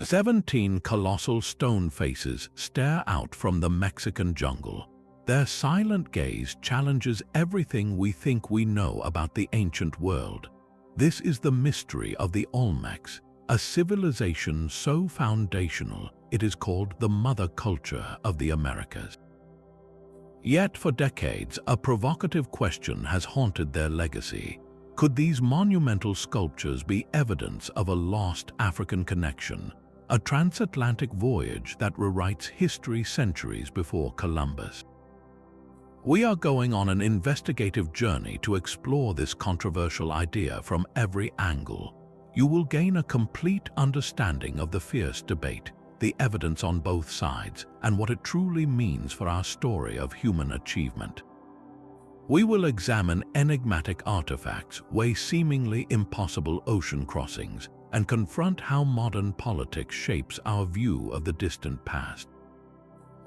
17 colossal stone faces stare out from the Mexican jungle. Their silent gaze challenges everything we think we know about the ancient world. This is the mystery of the Olmecs, a civilization so foundational it is called the mother culture of the Americas. Yet for decades, a provocative question has haunted their legacy. Could these monumental sculptures be evidence of a lost African connection, a transatlantic voyage that rewrites history centuries before Columbus? We are going on an investigative journey to explore this controversial idea from every angle. You will gain a complete understanding of the fierce debate, the evidence on both sides, and what it truly means for our story of human achievement. We will examine enigmatic artifacts, weigh seemingly impossible ocean crossings, and confront how modern politics shapes our view of the distant past.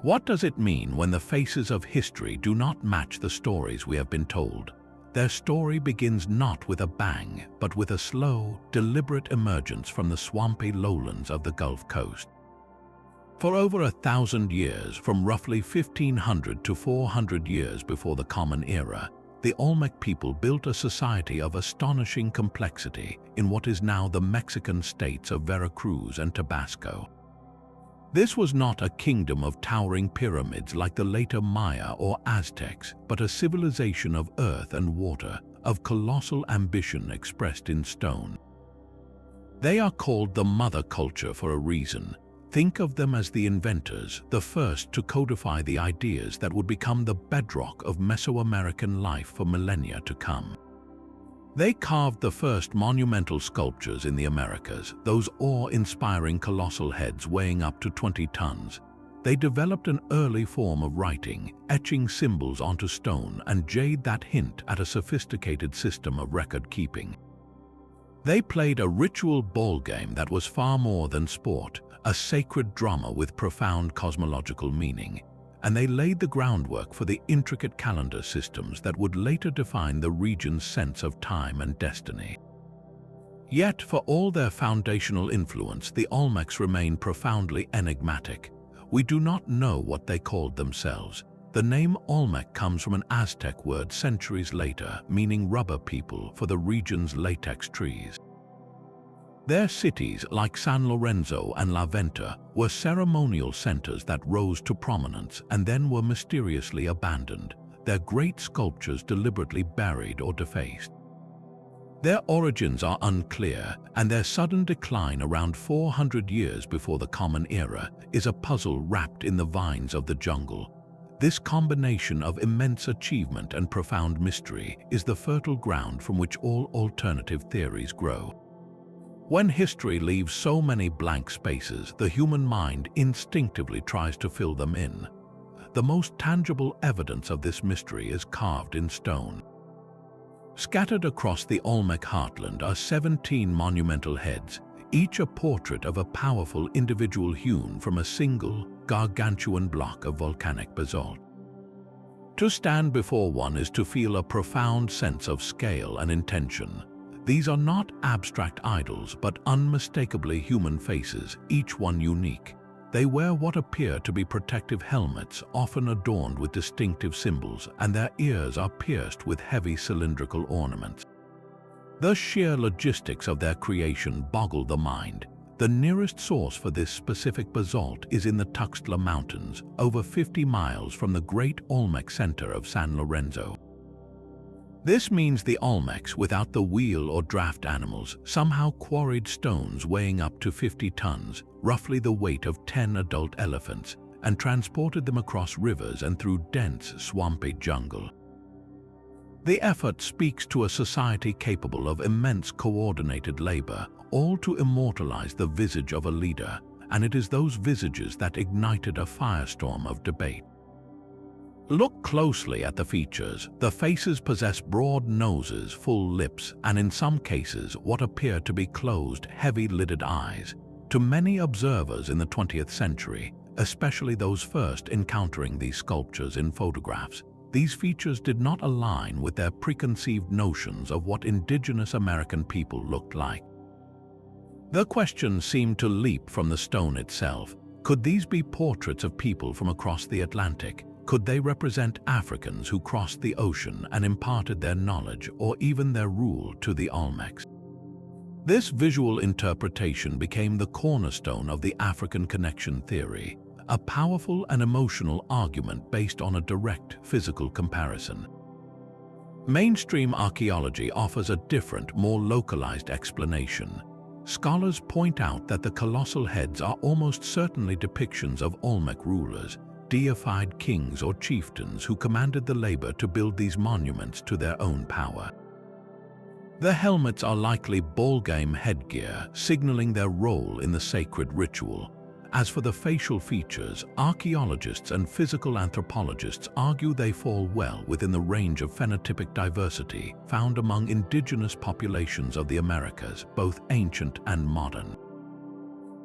What does it mean when the faces of history do not match the stories we have been told? Their story begins not with a bang, but with a slow, deliberate emergence from the swampy lowlands of the Gulf Coast. For over 1,000 years, from roughly 1500 to 400 years before the Common Era, the Olmec people built a society of astonishing complexity in what is now the Mexican states of Veracruz and Tabasco. This was not a kingdom of towering pyramids like the later Maya or Aztecs, but a civilization of earth and water, of colossal ambition expressed in stone. They are called the mother culture for a reason. Think of them as the inventors, the first to codify the ideas that would become the bedrock of Mesoamerican life for millennia to come. They carved the first monumental sculptures in the Americas, those awe-inspiring colossal heads weighing up to 20 tons. They developed an early form of writing, etching symbols onto stone and jade that hint at a sophisticated system of record-keeping. They played a ritual ball game that was far more than sport, a sacred drama with profound cosmological meaning. And they laid the groundwork for the intricate calendar systems that would later define the region's sense of time and destiny. Yet, for all their foundational influence, the Olmecs remain profoundly enigmatic. We do not know what they called themselves. The name Olmec comes from an Aztec word centuries later, meaning rubber people for the region's latex trees. Their cities, like San Lorenzo and La Venta, were ceremonial centers that rose to prominence and then were mysteriously abandoned, their great sculptures deliberately buried or defaced. Their origins are unclear, and their sudden decline around 400 years before the Common Era is a puzzle wrapped in the vines of the jungle. This combination of immense achievement and profound mystery is the fertile ground from which all alternative theories grow. When history leaves so many blank spaces, the human mind instinctively tries to fill them in. The most tangible evidence of this mystery is carved in stone. Scattered across the Olmec heartland are 17 monumental heads, each a portrait of a powerful individual hewn from a single, gargantuan block of volcanic basalt. To stand before one is to feel a profound sense of scale and intention. These are not abstract idols, but unmistakably human faces, each one unique. They wear what appear to be protective helmets, often adorned with distinctive symbols, and their ears are pierced with heavy cylindrical ornaments. The sheer logistics of their creation boggle the mind. The nearest source for this specific basalt is in the Tuxtla Mountains, over 50 miles from the great Olmec center of San Lorenzo. This means the Olmecs, without the wheel or draft animals, somehow quarried stones weighing up to 50 tons, roughly the weight of 10 adult elephants, and transported them across rivers and through dense, swampy jungle. The effort speaks to a society capable of immense coordinated labor, all to immortalize the visage of a leader, and it is those visages that ignited a firestorm of debate. Look closely at the features. The faces possess broad noses, full lips, and in some cases what appear to be closed, heavy-lidded eyes. To many observers in the 20th century, especially those first encountering these sculptures in photographs, these features did not align with their preconceived notions of what indigenous American people looked like. The question seemed to leap from the stone itself. Could these be portraits of people from across the Atlantic? Could they represent Africans who crossed the ocean and imparted their knowledge or even their rule to the Olmecs? This visual interpretation became the cornerstone of the African connection theory, a powerful and emotional argument based on a direct physical comparison. Mainstream archaeology offers a different, more localized explanation. Scholars point out that the colossal heads are almost certainly depictions of Olmec rulers, deified kings or chieftains who commanded the labor to build these monuments to their own power. The helmets are likely ballgame headgear, signaling their role in the sacred ritual. As for the facial features, archaeologists and physical anthropologists argue they fall well within the range of phenotypic diversity found among indigenous populations of the Americas, both ancient and modern.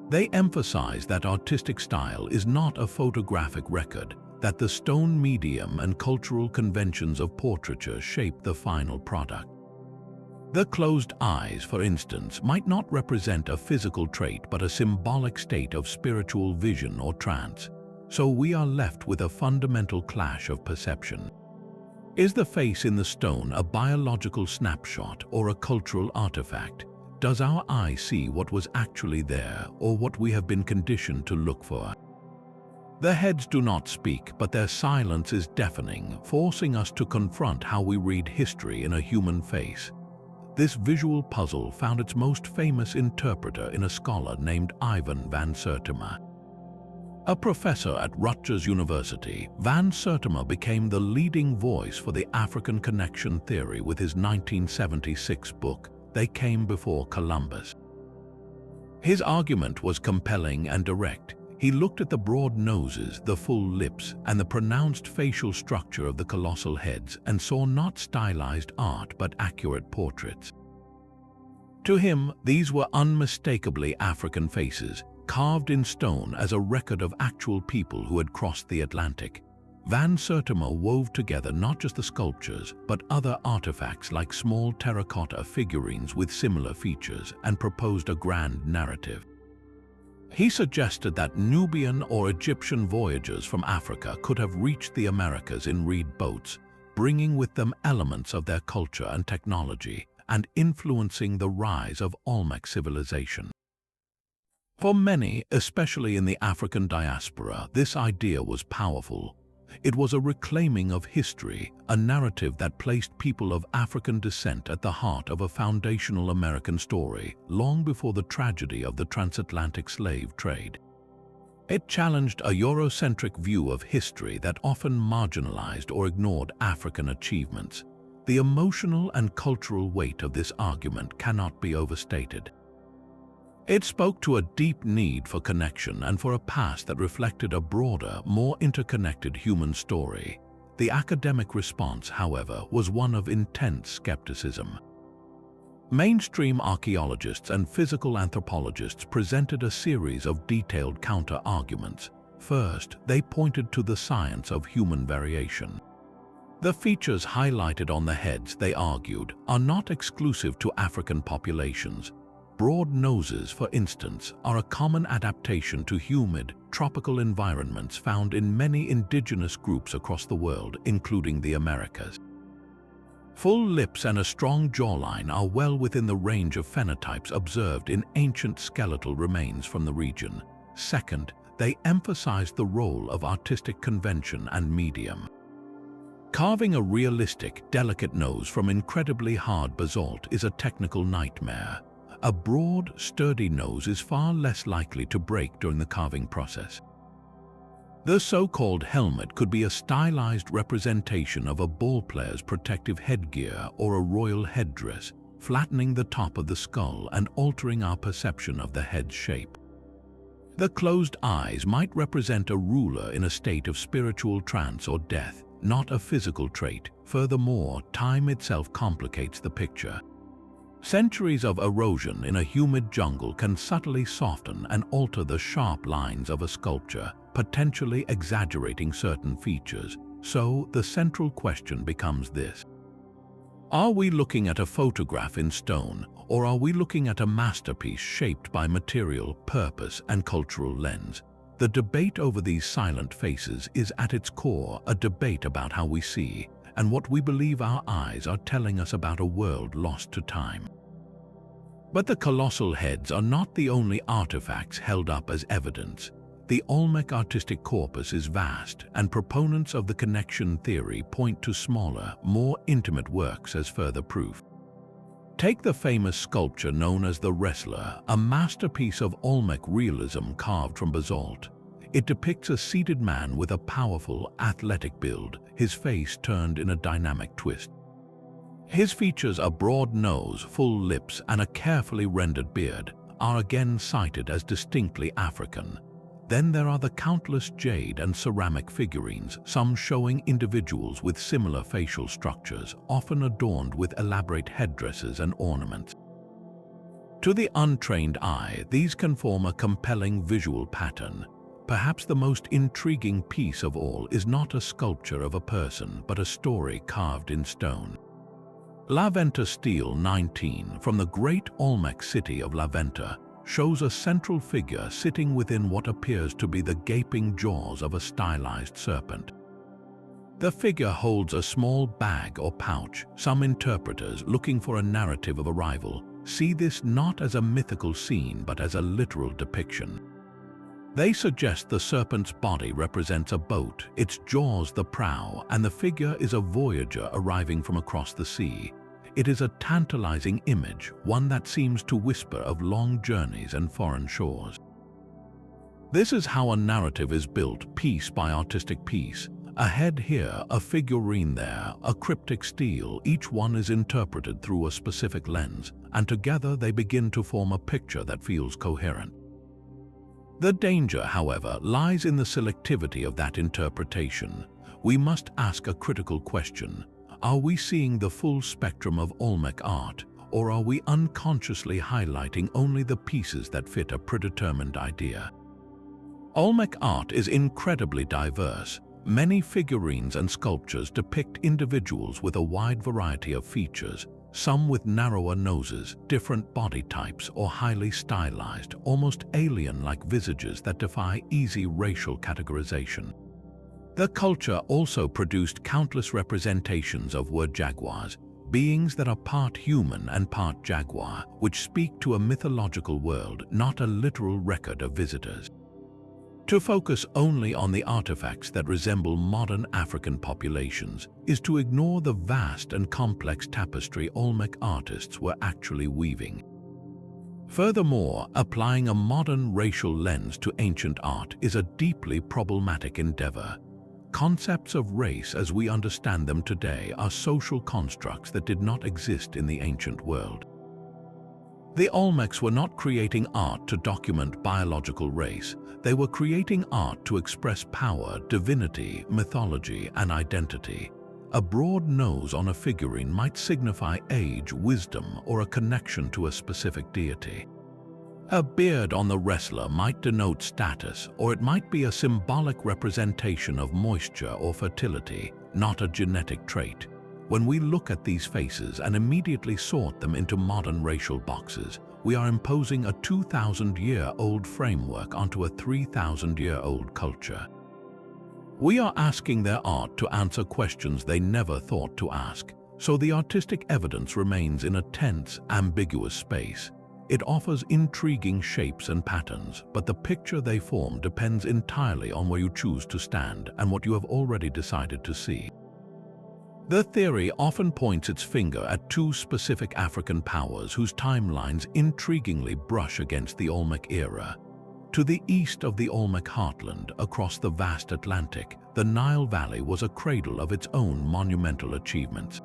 They emphasize that artistic style is not a photographic record, that the stone medium and cultural conventions of portraiture shape the final product. The closed eyes, for instance, might not represent a physical trait but a symbolic state of spiritual vision or trance, so we are left with a fundamental clash of perception. Is the face in the stone a biological snapshot or a cultural artifact? Does our eye see what was actually there or what we have been conditioned to look for? The heads do not speak, but their silence is deafening, forcing us to confront how we read history in a human face. This visual puzzle found its most famous interpreter in a scholar named Ivan van Sertima. A professor at Rutgers University, van Sertima became the leading voice for the African connection theory with his 1976 book, They Came Before Columbus. His argument was compelling and direct. He looked at the broad noses, the full lips, and the pronounced facial structure of the colossal heads and saw not stylized art but accurate portraits. To him, these were unmistakably African faces, carved in stone as a record of actual people who had crossed the Atlantic. Van Sertima wove together not just the sculptures, but other artifacts like small terracotta figurines with similar features and proposed a grand narrative. He suggested that Nubian or Egyptian voyagers from Africa could have reached the Americas in reed boats, bringing with them elements of their culture and technology and influencing the rise of Olmec civilization. For many, especially in the African diaspora, this idea was powerful. It was a reclaiming of history, a narrative that placed people of African descent at the heart of a foundational American story long before the tragedy of the transatlantic slave trade. It challenged a Eurocentric view of history that often marginalized or ignored African achievements. The emotional and cultural weight of this argument cannot be overstated. It spoke to a deep need for connection and for a past that reflected a broader, more interconnected human story. The academic response, however, was one of intense skepticism. Mainstream archaeologists and physical anthropologists presented a series of detailed counter-arguments. First, they pointed to the science of human variation. The features highlighted on the heads, they argued, are not exclusive to African populations. Broad noses, for instance, are a common adaptation to humid, tropical environments found in many indigenous groups across the world, including the Americas. Full lips and a strong jawline are well within the range of phenotypes observed in ancient skeletal remains from the region. Second, they emphasized the role of artistic convention and medium. Carving a realistic, delicate nose from incredibly hard basalt is a technical nightmare. A broad, sturdy nose is far less likely to break during the carving process. The so-called helmet could be a stylized representation of a ball player's protective headgear or a royal headdress, flattening the top of the skull and altering our perception of the head's shape. The closed eyes might represent a ruler in a state of spiritual trance or death, not a physical trait. Furthermore, time itself complicates the picture. Centuries of erosion in a humid jungle can subtly soften and alter the sharp lines of a sculpture, potentially exaggerating certain features. So, the central question becomes this: are we looking at a photograph in stone, or are we looking at a masterpiece shaped by material, purpose, and cultural lens? The debate over these silent faces is at its core a debate about how we see and what we believe our eyes are telling us about a world lost to time. But the colossal heads are not the only artifacts held up as evidence. The Olmec artistic corpus is vast, and proponents of the connection theory point to smaller, more intimate works as further proof. Take the famous sculpture known as the Wrestler, a masterpiece of Olmec realism carved from basalt. It depicts a seated man with a powerful, athletic build, his face turned in a dynamic twist. His features, a broad nose, full lips, and a carefully rendered beard, are again cited as distinctly African. Then there are the countless jade and ceramic figurines, some showing individuals with similar facial structures, often adorned with elaborate headdresses and ornaments. To the untrained eye, these can form a compelling visual pattern. Perhaps the most intriguing piece of all is not a sculpture of a person, but a story carved in stone. La Venta Stele 19 from the great Olmec city of La Venta shows a central figure sitting within what appears to be the gaping jaws of a stylized serpent. The figure holds a small bag or pouch. Some interpreters, looking for a narrative of arrival, see this not as a mythical scene but as a literal depiction. They suggest the serpent's body represents a boat, its jaws the prow, and the figure is a voyager arriving from across the sea. It is a tantalizing image, one that seems to whisper of long journeys and foreign shores. This is how a narrative is built, piece by artistic piece. A head here, a figurine there, a cryptic stele, each one is interpreted through a specific lens, and together they begin to form a picture that feels coherent. The danger, however, lies in the selectivity of that interpretation. We must ask a critical question. Are we seeing the full spectrum of Olmec art, or are we unconsciously highlighting only the pieces that fit a predetermined idea? Olmec art is incredibly diverse. Many figurines and sculptures depict individuals with a wide variety of features, some with narrower noses, different body types, or highly stylized, almost alien-like visages that defy easy racial categorization. The culture also produced countless representations of jaguars, beings that are part human and part jaguar, which speak to a mythological world, not a literal record of visitors. To focus only on the artifacts that resemble modern African populations is to ignore the vast and complex tapestry Olmec artists were actually weaving. Furthermore, applying a modern racial lens to ancient art is a deeply problematic endeavor. Concepts of race as we understand them today are social constructs that did not exist in the ancient world. The Olmecs were not creating art to document biological race. They were creating art to express power, divinity, mythology, and identity. A broad nose on a figurine might signify age, wisdom, or a connection to a specific deity. A beard on the wrestler might denote status, or it might be a symbolic representation of moisture or fertility, not a genetic trait. When we look at these faces and immediately sort them into modern racial boxes, we are imposing a 2,000-year-old framework onto a 3,000-year-old culture. We are asking their art to answer questions they never thought to ask, so the artistic evidence remains in a tense, ambiguous space. It offers intriguing shapes and patterns, but the picture they form depends entirely on where you choose to stand and what you have already decided to see. The theory often points its finger at two specific African powers whose timelines intriguingly brush against the Olmec era. To the east of the Olmec heartland, across the vast Atlantic, the Nile Valley was a cradle of its own monumental achievements.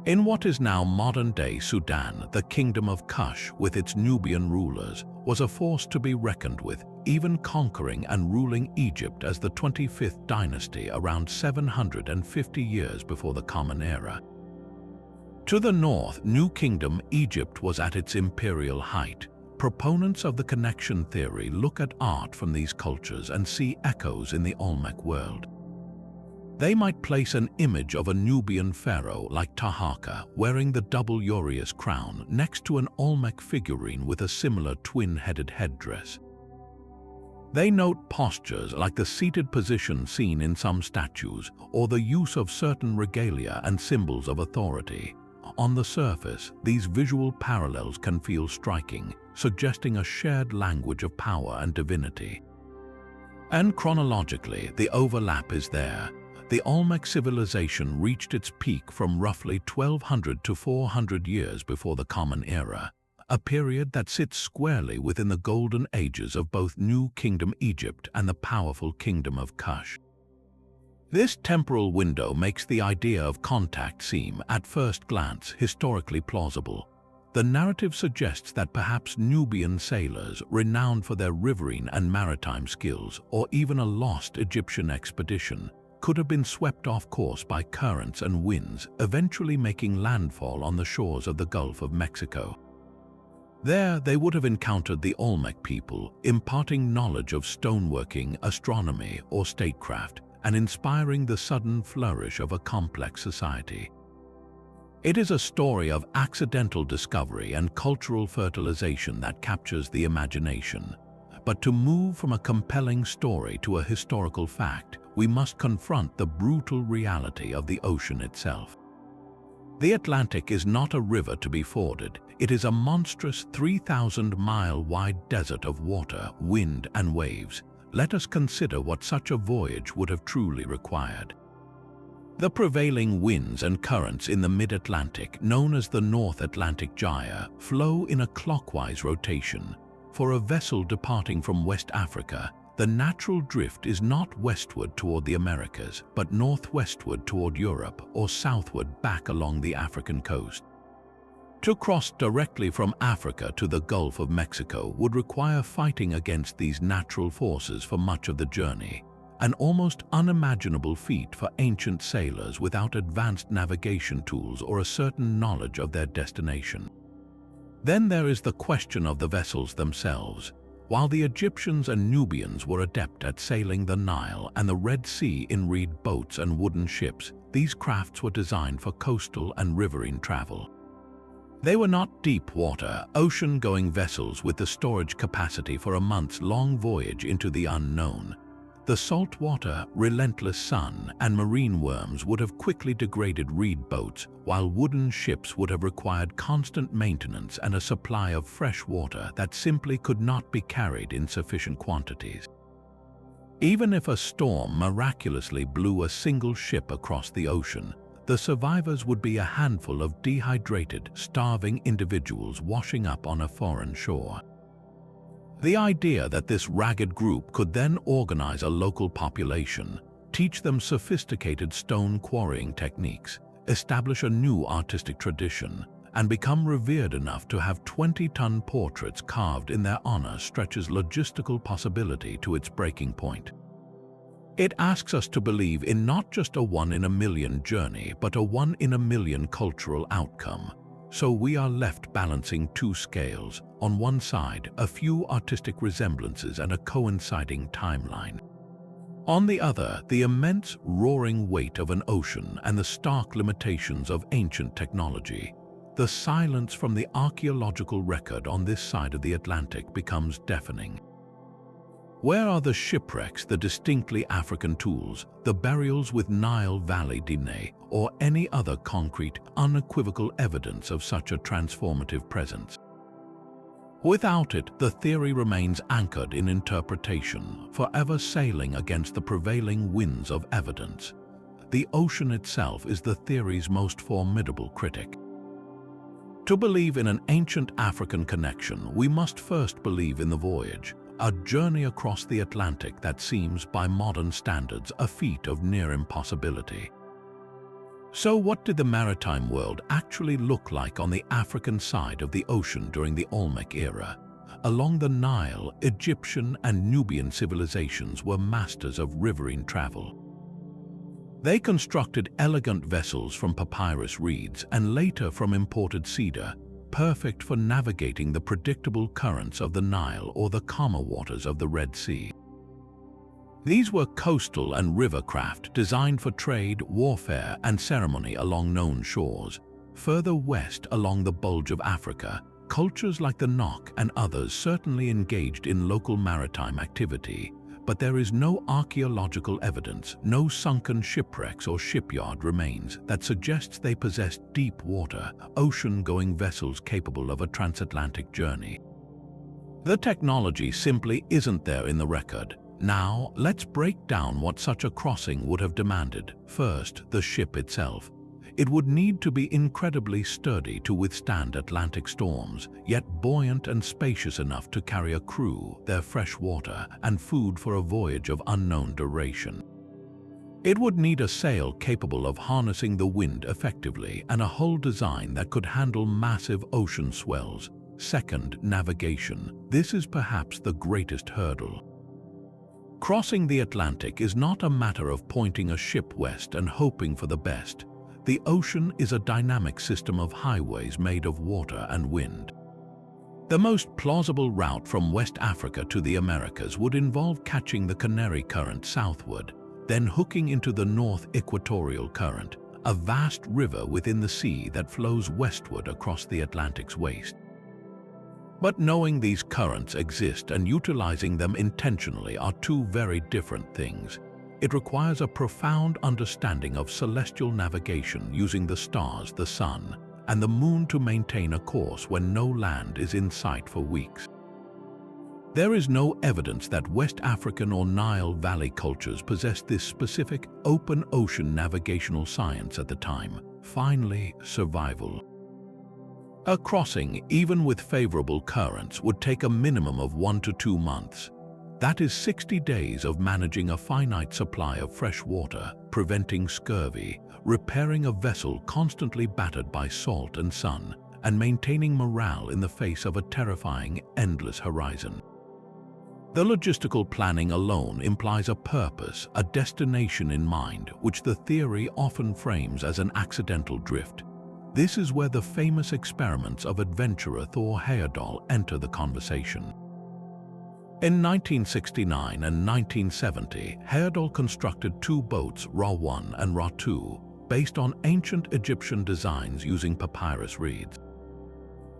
In what is now modern-day Sudan, the Kingdom of Kush, with its Nubian rulers, was a force to be reckoned with, even conquering and ruling Egypt as the 25th dynasty around 750 years before the Common Era. To the north, New Kingdom Egypt was at its imperial height. Proponents of the connection theory look at art from these cultures and see echoes in the Olmec world. They might place an image of a Nubian pharaoh like Taharqa wearing the double uraeus crown next to an Olmec figurine with a similar twin-headed headdress. They note postures like the seated position seen in some statues or the use of certain regalia and symbols of authority. On the surface, these visual parallels can feel striking, suggesting a shared language of power and divinity. And chronologically, the overlap is there. The Olmec civilization reached its peak from roughly 1200 to 400 years before the Common Era, a period that sits squarely within the golden ages of both New Kingdom Egypt and the powerful Kingdom of Kush. This temporal window makes the idea of contact seem, at first glance, historically plausible. The narrative suggests that perhaps Nubian sailors, renowned for their riverine and maritime skills, or even a lost Egyptian expedition, could have been swept off course by currents and winds, eventually making landfall on the shores of the Gulf of Mexico. There, they would have encountered the Olmec people, imparting knowledge of stoneworking, astronomy, or statecraft, and inspiring the sudden flourish of a complex society. It is a story of accidental discovery and cultural fertilization that captures the imagination. But to move from a compelling story to a historical fact, we must confront the brutal reality of the ocean itself. The Atlantic is not a river to be forded. It is a monstrous 3,000-mile-wide desert of water, wind, and waves. Let us consider what such a voyage would have truly required. The prevailing winds and currents in the mid-Atlantic, known as the North Atlantic Gyre, flow in a clockwise rotation. For a vessel departing from West Africa, the natural drift is not westward toward the Americas, but northwestward toward Europe or southward back along the African coast. To cross directly from Africa to the Gulf of Mexico would require fighting against these natural forces for much of the journey, an almost unimaginable feat for ancient sailors without advanced navigation tools or a certain knowledge of their destination. Then there is the question of the vessels themselves. While the Egyptians and Nubians were adept at sailing the Nile and the Red Sea in reed boats and wooden ships, these crafts were designed for coastal and riverine travel. They were not deep-water, ocean-going vessels with the storage capacity for a months-long voyage into the unknown. The saltwater, relentless sun, and marine worms would have quickly degraded reed boats, while wooden ships would have required constant maintenance and a supply of fresh water that simply could not be carried in sufficient quantities. Even if a storm miraculously blew a single ship across the ocean, the survivors would be a handful of dehydrated, starving individuals washing up on a foreign shore. The idea that this ragged group could then organize a local population, teach them sophisticated stone quarrying techniques, establish a new artistic tradition, and become revered enough to have 20-ton portraits carved in their honor stretches logistical possibility to its breaking point. It asks us to believe in not just a one-in-a-million journey, but a one-in-a-million cultural outcome. So we are left balancing two scales. On one side, a few artistic resemblances and a coinciding timeline. On the other, the immense, roaring weight of an ocean and the stark limitations of ancient technology. The silence from the archaeological record on this side of the Atlantic becomes deafening. Where are the shipwrecks, the distinctly African tools, the burials with Nile Valley DNA, or any other concrete, unequivocal evidence of such a transformative presence? Without it, the theory remains anchored in interpretation, forever sailing against the prevailing winds of evidence. The ocean itself is the theory's most formidable critic. To believe in an ancient African connection, we must first believe in the voyage, a journey across the Atlantic that seems, by modern standards, a feat of near impossibility. So what did the maritime world actually look like on the African side of the ocean during the Olmec era? Along the Nile, Egyptian and Nubian civilizations were masters of riverine travel. They constructed elegant vessels from papyrus reeds and later from imported cedar, perfect for navigating the predictable currents of the Nile or the calmer waters of the Red Sea. These were coastal and river craft designed for trade, warfare, and ceremony along known shores. Further west along the bulge of Africa, cultures like the Nok and others certainly engaged in local maritime activity, but there is no archaeological evidence, no sunken shipwrecks or shipyard remains that suggests they possessed deep water, ocean-going vessels capable of a transatlantic journey. The technology simply isn't there in the record. Now, let's break down what such a crossing would have demanded. First, the ship itself. It would need to be incredibly sturdy to withstand Atlantic storms, yet buoyant and spacious enough to carry a crew, their fresh water, and food for a voyage of unknown duration. It would need a sail capable of harnessing the wind effectively and a hull design that could handle massive ocean swells. Second, navigation. This is perhaps the greatest hurdle. Crossing the Atlantic is not a matter of pointing a ship west and hoping for the best. The ocean is a dynamic system of highways made of water and wind. The most plausible route from West Africa to the Americas would involve catching the Canary Current southward, then hooking into the North Equatorial Current, a vast river within the sea that flows westward across the Atlantic's waste. But knowing these currents exist and utilizing them intentionally are two very different things. It requires a profound understanding of celestial navigation using the stars, the sun, and the moon to maintain a course when no land is in sight for weeks. There is no evidence that West African or Nile Valley cultures possessed this specific open ocean navigational science at the time. Finally, survival. A crossing, even with favorable currents, would take a minimum of 1 to 2 months. That is 60 days of managing a finite supply of fresh water, preventing scurvy, repairing a vessel constantly battered by salt and sun, and maintaining morale in the face of a terrifying, endless horizon. The logistical planning alone implies a purpose, a destination in mind, which the theory often frames as an accidental drift. This is where the famous experiments of adventurer Thor Heyerdahl enter the conversation. In 1969 and 1970, Heyerdahl constructed 2 boats, Ra-1 and Ra-2, based on ancient Egyptian designs using papyrus reeds.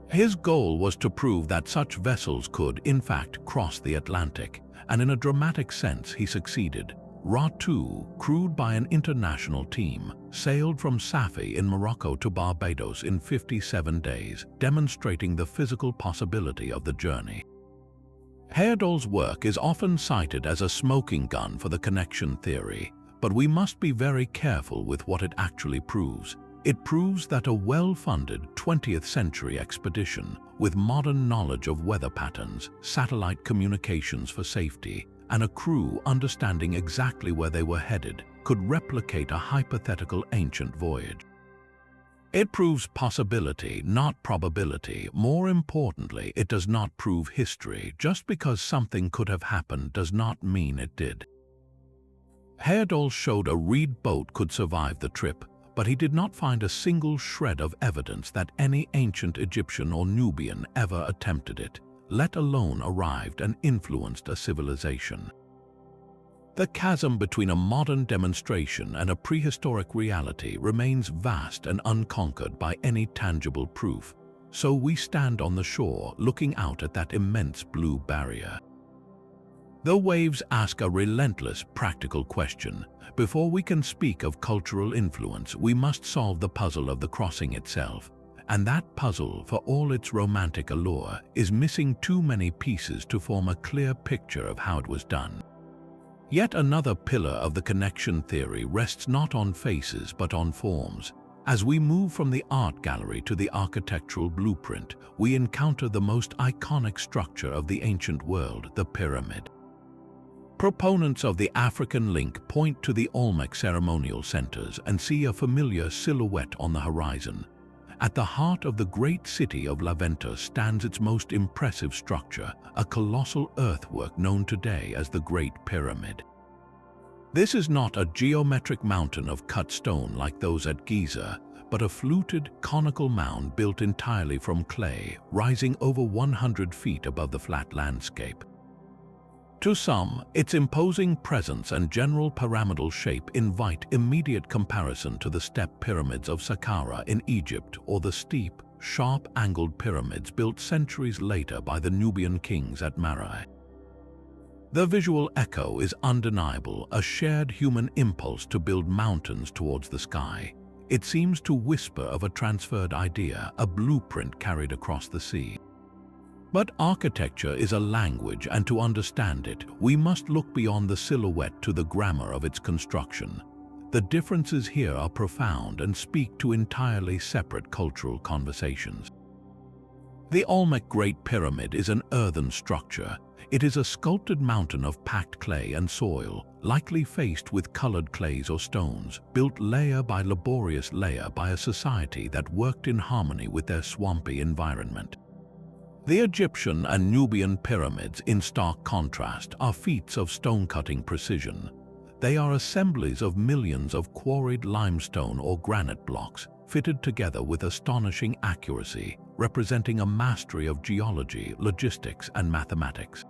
His goal was to prove that such vessels could, in fact, cross the Atlantic, and in a dramatic sense he succeeded. Ra-2, crewed by an international team, sailed from Safi in Morocco to Barbados in 57 days, demonstrating the physical possibility of the journey. Heyerdahl's work is often cited as a smoking gun for the connection theory, but we must be very careful with what it actually proves. It proves that a well-funded 20th century expedition with modern knowledge of weather patterns, satellite communications for safety, and a crew understanding exactly where they were headed could replicate a hypothetical ancient voyage. It proves possibility, not probability. More importantly, it does not prove history. Just because something could have happened does not mean it did. Heyerdahl showed a reed boat could survive the trip, but he did not find a single shred of evidence that any ancient Egyptian or Nubian ever attempted it, let alone arrived and influenced a civilization. The chasm between a modern demonstration and a prehistoric reality remains vast and unconquered by any tangible proof, so we stand on the shore looking out at that immense blue barrier. The waves ask a relentless, practical question. Before we can speak of cultural influence, we must solve the puzzle of the crossing itself. And that puzzle, for all its romantic allure, is missing too many pieces to form a clear picture of how it was done. Yet another pillar of the connection theory rests not on faces but on forms. As we move from the art gallery to the architectural blueprint, we encounter the most iconic structure of the ancient world, the pyramid. Proponents of the African link point to the Olmec ceremonial centers and see a familiar silhouette on the horizon. At the heart of the great city of Laventa stands its most impressive structure, a colossal earthwork known today as the Great Pyramid. This is not a geometric mountain of cut stone like those at Giza, but a fluted, conical mound built entirely from clay, rising over 100 feet above the flat landscape. To some, its imposing presence and general pyramidal shape invite immediate comparison to the step pyramids of Saqqara in Egypt or the steep, sharp-angled pyramids built centuries later by the Nubian kings at Meroe. The visual echo is undeniable, a shared human impulse to build mountains towards the sky. It seems to whisper of a transferred idea, a blueprint carried across the sea. But architecture is a language, and to understand it, we must look beyond the silhouette to the grammar of its construction. The differences here are profound and speak to entirely separate cultural conversations. The Olmec Great Pyramid is an earthen structure. It is a sculpted mountain of packed clay and soil, likely faced with colored clays or stones, built layer by laborious layer by a society that worked in harmony with their swampy environment. The Egyptian and Nubian pyramids, in stark contrast, are feats of stone-cutting precision. They are assemblies of millions of quarried limestone or granite blocks, fitted together with astonishing accuracy, representing a mastery of geology, logistics, and mathematics.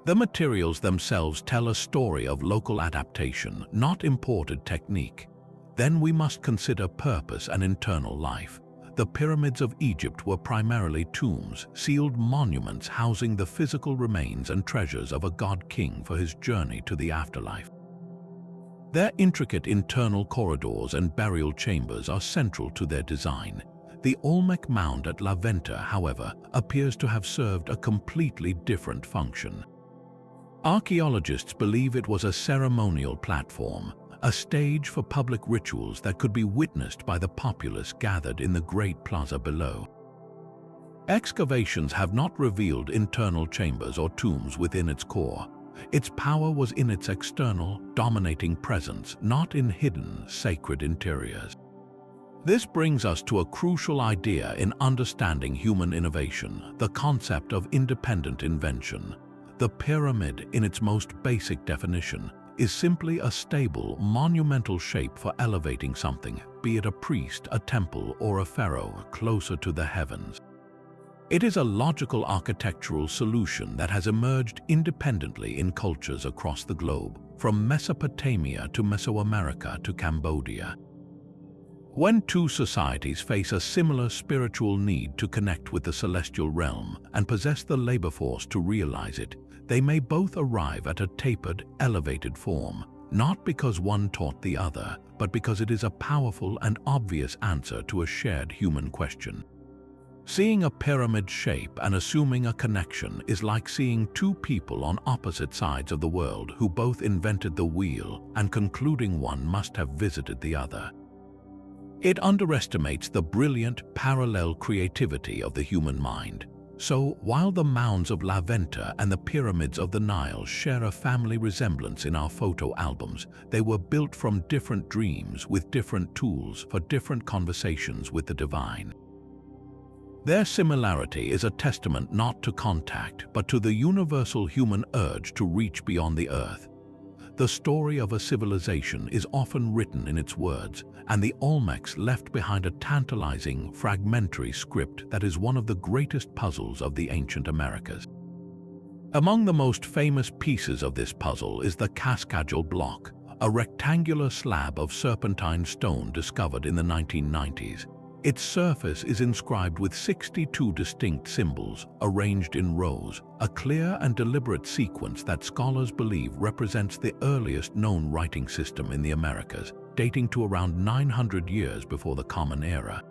The materials themselves tell a story of local adaptation, not imported technique. Then we must consider purpose and internal life. The pyramids of Egypt were primarily tombs, sealed monuments housing the physical remains and treasures of a god-king for his journey to the afterlife. Their intricate internal corridors and burial chambers are central to their design. The Olmec mound at La Venta, however, appears to have served a completely different function. Archaeologists believe it was a ceremonial platform, a stage for public rituals that could be witnessed by the populace gathered in the great plaza below. Excavations have not revealed internal chambers or tombs within its core. Its power was in its external, dominating presence, not in hidden, sacred interiors. This brings us to a crucial idea in understanding human innovation, the concept of independent invention. The pyramid, in its most basic definition, is simply a stable, monumental shape for elevating something, be it a priest, a temple, or a pharaoh, closer to the heavens. It is a logical architectural solution that has emerged independently in cultures across the globe, from Mesopotamia to Mesoamerica to Cambodia. When two societies face a similar spiritual need to connect with the celestial realm and possess the labor force to realize it, they may both arrive at a tapered, elevated form, not because one taught the other, but because it is a powerful and obvious answer to a shared human question. Seeing a pyramid shape and assuming a connection is like seeing two people on opposite sides of the world who both invented the wheel and concluding one must have visited the other. It underestimates the brilliant, parallel creativity of the human mind. So, while the mounds of La Venta and the pyramids of the Nile share a family resemblance in our photo albums, they were built from different dreams with different tools for different conversations with the divine. Their similarity is a testament not to contact, but to the universal human urge to reach beyond the earth. The story of a civilization is often written in its words, and the Olmecs left behind a tantalizing, fragmentary script that is one of the greatest puzzles of the ancient Americas. Among the most famous pieces of this puzzle is the Cascajal block, a rectangular slab of serpentine stone discovered in the 1990s. Its surface is inscribed with 62 distinct symbols, arranged in rows, a clear and deliberate sequence that scholars believe represents the earliest known writing system in the Americas, dating to around 900 years before the Common Era.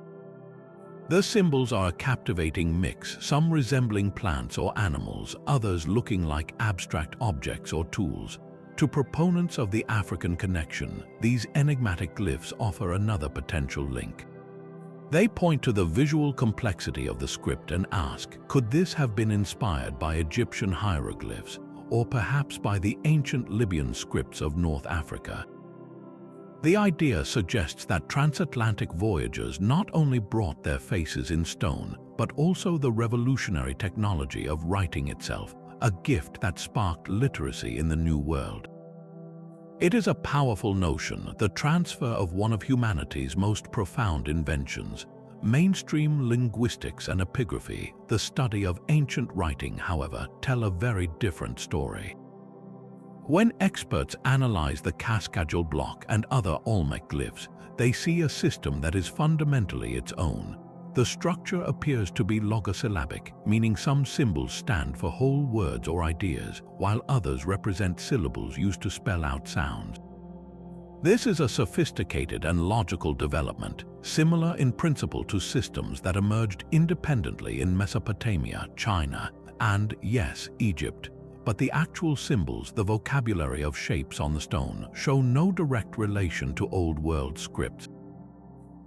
The symbols are a captivating mix, some resembling plants or animals, others looking like abstract objects or tools. To proponents of the African connection, these enigmatic glyphs offer another potential link. They point to the visual complexity of the script and ask, could this have been inspired by Egyptian hieroglyphs, or perhaps by the ancient Libyan scripts of North Africa? The idea suggests that transatlantic voyagers not only brought their faces in stone, but also the revolutionary technology of writing itself, a gift that sparked literacy in the New World. It is a powerful notion, the transfer of one of humanity's most profound inventions. Mainstream linguistics and epigraphy, the study of ancient writing, however, tell a very different story. When experts analyze the Cascadal block and other Olmec glyphs, they see a system that is fundamentally its own. The structure appears to be logosyllabic, meaning some symbols stand for whole words or ideas, while others represent syllables used to spell out sounds. This is a sophisticated and logical development, similar in principle to systems that emerged independently in Mesopotamia, China, and, yes, Egypt. But the actual symbols, the vocabulary of shapes on the stone, show no direct relation to Old World scripts.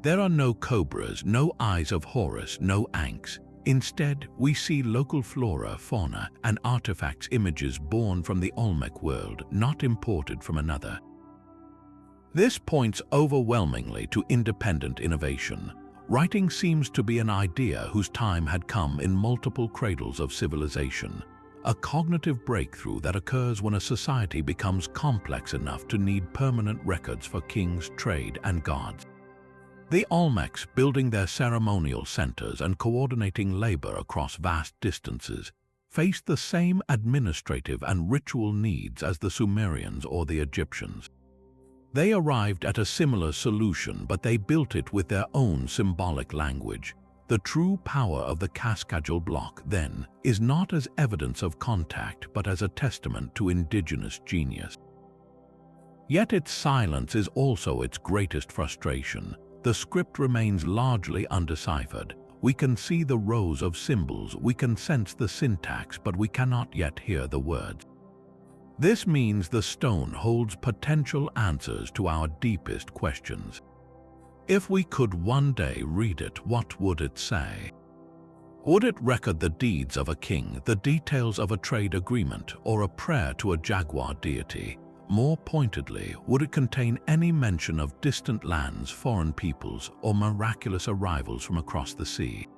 There are no cobras, no eyes of Horus, no ankhs. Instead, we see local flora, fauna, and artifacts, images born from the Olmec world, not imported from another. This points overwhelmingly to independent innovation. Writing seems to be an idea whose time had come in multiple cradles of civilization, a cognitive breakthrough that occurs when a society becomes complex enough to need permanent records for kings, trade, and gods. The Olmecs, building their ceremonial centers and coordinating labor across vast distances, faced the same administrative and ritual needs as the Sumerians or the Egyptians. They arrived at a similar solution, but they built it with their own symbolic language. The true power of the Cascadal block, then, is not as evidence of contact, but as a testament to indigenous genius. Yet its silence is also its greatest frustration. The script remains largely undeciphered. We can see the rows of symbols, we can sense the syntax, but we cannot yet hear the words. This means the stone holds potential answers to our deepest questions. If we could one day read it, what would it say? Would it record the deeds of a king, the details of a trade agreement, or a prayer to a jaguar deity? More pointedly, would it contain any mention of distant lands, foreign peoples, or miraculous arrivals from across the sea?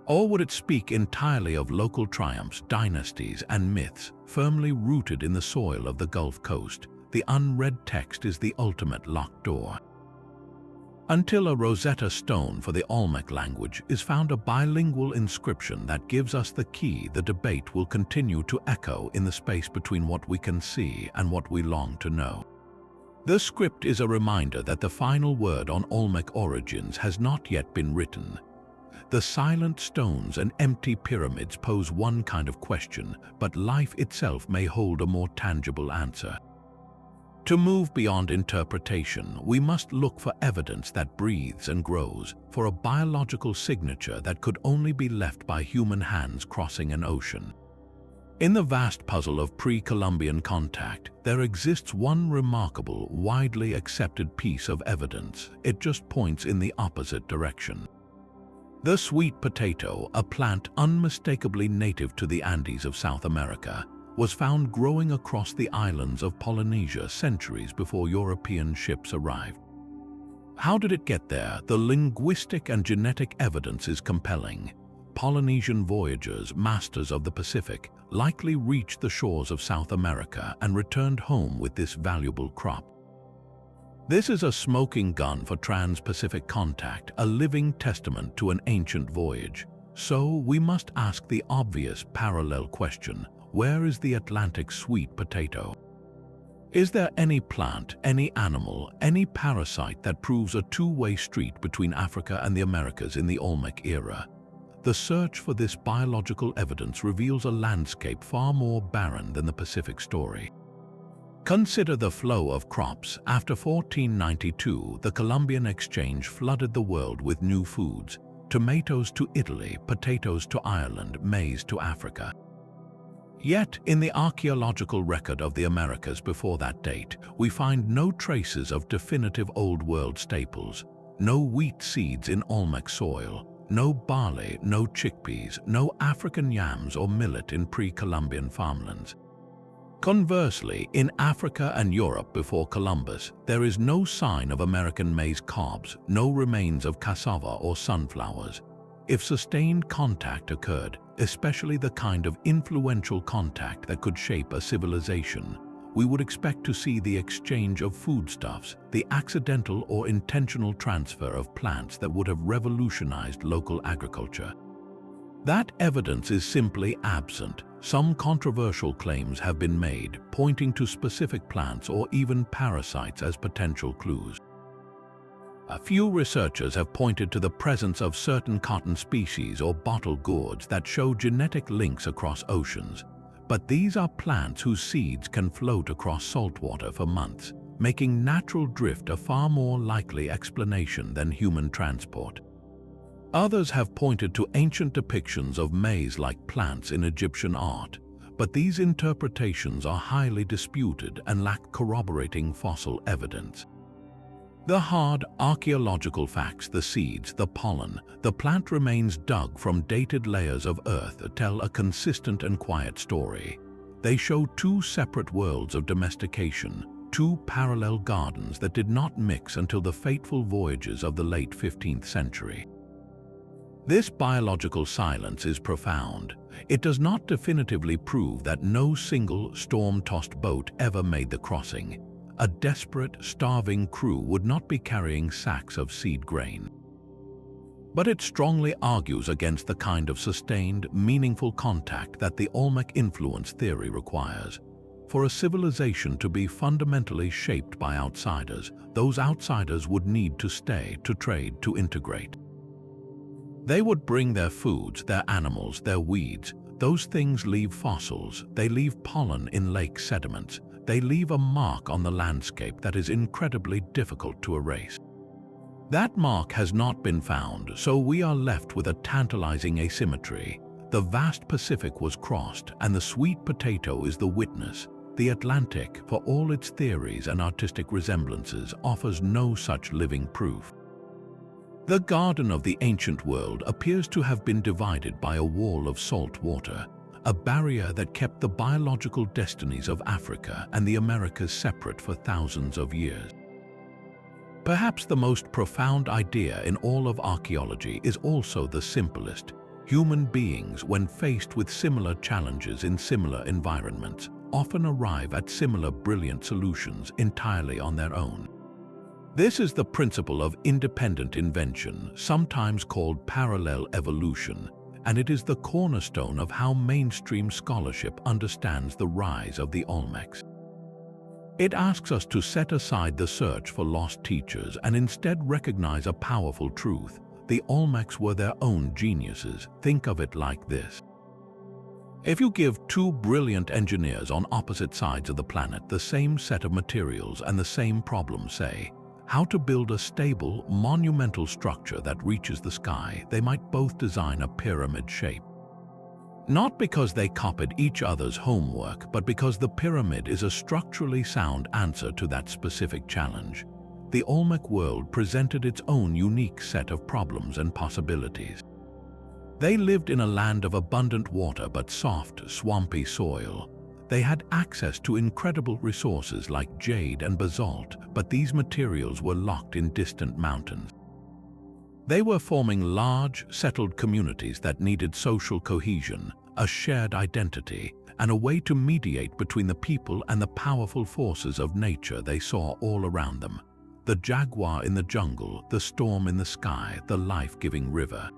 Or would it speak entirely of local triumphs, dynasties, and myths firmly rooted in the soil of the Gulf Coast? The unread text is the ultimate locked door. Until a Rosetta Stone for the Olmec language is found, a bilingual inscription that gives us the key, the debate will continue to echo in the space between what we can see and what we long to know. The script is a reminder that the final word on Olmec origins has not yet been written. The silent stones and empty pyramids pose one kind of question, but life itself may hold a more tangible answer. To move beyond interpretation, we must look for evidence that breathes and grows, for a biological signature that could only be left by human hands crossing an ocean. In the vast puzzle of pre-Columbian contact, there exists one remarkable, widely accepted piece of evidence. It just points in the opposite direction. The sweet potato, a plant unmistakably native to the Andes of South America, was found growing across the islands of Polynesia centuries before European ships arrived. How did it get there? The linguistic and genetic evidence is compelling. Polynesian voyagers, masters of the Pacific, likely reached the shores of South America and returned home with this valuable crop. This is a smoking gun for trans-Pacific contact, a living testament to an ancient voyage. So we must ask the obvious parallel question: where is the Atlantic sweet potato? Is there any plant, any animal, any parasite that proves a two-way street between Africa and the Americas in the Olmec era? The search for this biological evidence reveals a landscape far more barren than the Pacific story. Consider the flow of crops. After 1492, the Columbian exchange flooded the world with new foods: tomatoes to Italy, potatoes to Ireland, maize to Africa. Yet, in the archaeological record of the Americas before that date, we find no traces of definitive Old World staples. No wheat seeds in Olmec soil, no barley, no chickpeas, no African yams or millet in pre-Columbian farmlands. Conversely, in Africa and Europe before Columbus, there is no sign of American maize cobs, no remains of cassava or sunflowers. If sustained contact occurred, especially the kind of influential contact that could shape a civilization, we would expect to see the exchange of foodstuffs, the accidental or intentional transfer of plants that would have revolutionized local agriculture. That evidence is simply absent. some controversial claims have been made, pointing to specific plants or even parasites as potential clues. A few researchers have pointed to the presence of certain cotton species or bottle gourds that show genetic links across oceans, but these are plants whose seeds can float across saltwater for months, making natural drift a far more likely explanation than human transport. Others have pointed to ancient depictions of maize-like plants in Egyptian art, but these interpretations are highly disputed and lack corroborating fossil evidence. The hard archaeological facts, the seeds, the pollen, the plant remains dug from dated layers of earth tell a consistent and quiet story. They show two separate worlds of domestication, two parallel gardens that did not mix until the fateful voyages of the late 15th century. This biological silence is profound. It does not definitively prove that no single storm-tossed boat ever made the crossing. A desperate, starving crew would not be carrying sacks of seed grain. But it strongly argues against the kind of sustained, meaningful contact that the Olmec influence theory requires. For a civilization to be fundamentally shaped by outsiders, those outsiders would need to stay, to trade, to integrate. They would bring their foods, their animals, their weeds. Those things leave fossils, they leave pollen in lake sediments, they leave a mark on the landscape that is incredibly difficult to erase. That mark has not been found, so we are left with a tantalizing asymmetry. The vast Pacific was crossed, and the sweet potato is the witness. The Atlantic, for all its theories and artistic resemblances, offers no such living proof. The garden of the ancient world appears to have been divided by a wall of salt water, a barrier that kept the biological destinies of Africa and the Americas separate for thousands of years. Perhaps the most profound idea in all of archaeology is also the simplest. Human beings, when faced with similar challenges in similar environments, often arrive at similar brilliant solutions entirely on their own. This is the principle of independent invention, sometimes called parallel evolution, and it is the cornerstone of how mainstream scholarship understands the rise of the Olmecs. It asks us to set aside the search for lost teachers and instead recognize a powerful truth. The Olmecs were their own geniuses. Think of it like this. If you give two brilliant engineers on opposite sides of the planet the same set of materials and the same problem, say, how to build a stable, monumental structure that reaches the sky, they might both design a pyramid shape. Not because they copied each other's homework, but because the pyramid is a structurally sound answer to that specific challenge. The Olmec world presented its own unique set of problems and possibilities. They lived in a land of abundant water but soft, swampy soil. They had access to incredible resources like jade and basalt, but these materials were locked in distant mountains. They were forming large, settled communities that needed social cohesion, a shared identity, and a way to mediate between the people and the powerful forces of nature they saw all around them. The jaguar in the jungle, the storm in the sky, the life-giving river.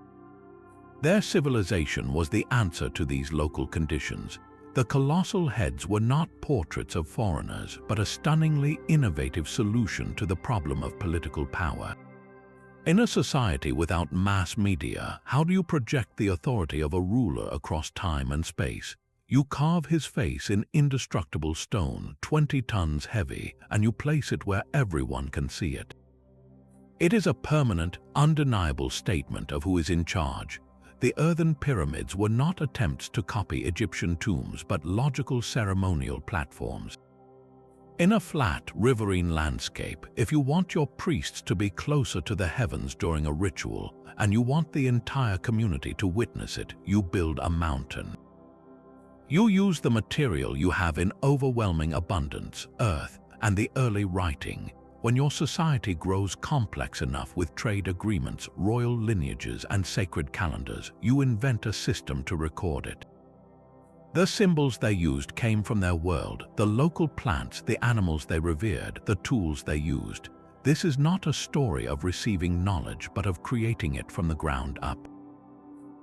Their civilization was the answer to these local conditions. The colossal heads were not portraits of foreigners, but a stunningly innovative solution to the problem of political power. In a society without mass media, how do you project the authority of a ruler across time and space? You carve his face in indestructible stone, 20 tons heavy, and you place it where everyone can see it. It is a permanent, undeniable statement of who is in charge. The earthen pyramids were not attempts to copy Egyptian tombs, but logical ceremonial platforms. In a flat, riverine landscape, if you want your priests to be closer to the heavens during a ritual, and you want the entire community to witness it, you build a mountain. You use the material you have in overwhelming abundance, earth, and the early writing. When your society grows complex enough with trade agreements, royal lineages, and sacred calendars, you invent a system to record it. The symbols they used came from their world, the local plants, the animals they revered, the tools they used. This is not a story of receiving knowledge, but of creating it from the ground up.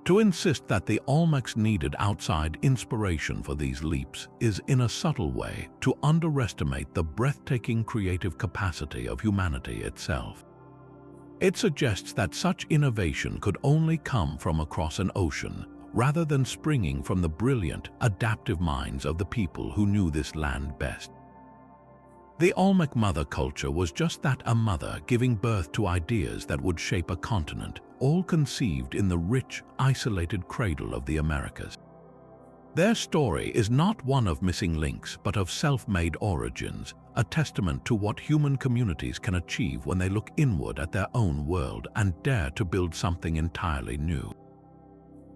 To insist that the Olmecs needed outside inspiration for these leaps is, in a subtle way, to underestimate the breathtaking creative capacity of humanity itself. It suggests that such innovation could only come from across an ocean, rather than springing from the brilliant, adaptive minds of the people who knew this land best. The Olmec mother culture was just that, a mother giving birth to ideas that would shape a continent, all conceived in the rich, isolated cradle of the Americas. Their story is not one of missing links, but of self-made origins, a testament to what human communities can achieve when they look inward at their own world and dare to build something entirely new.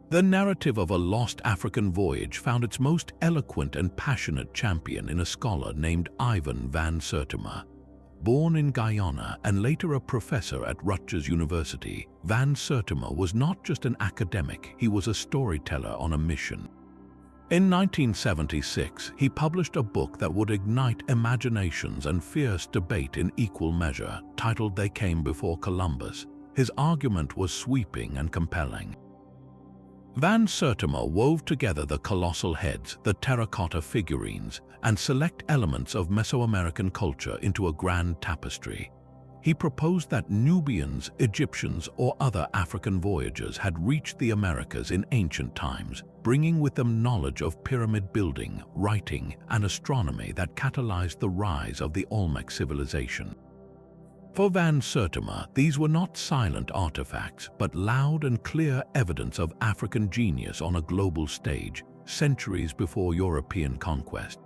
The narrative of a lost African voyage found its most eloquent and passionate champion in a scholar named Ivan van Sertima. Born in Guyana and later a professor at Rutgers University, Van Sertima was not just an academic, he was a storyteller on a mission. In 1976, he published a book that would ignite imaginations and fierce debate in equal measure, titled They Came Before Columbus. His argument was sweeping and compelling. Van Sertima wove together the colossal heads, the terracotta figurines, and select elements of Mesoamerican culture into a grand tapestry. He proposed that Nubians, Egyptians, or other African voyagers had reached the Americas in ancient times, bringing with them knowledge of pyramid building, writing, and astronomy that catalyzed the rise of the Olmec civilization. For Van Sertima, these were not silent artifacts, but loud and clear evidence of African genius on a global stage, centuries before European conquest.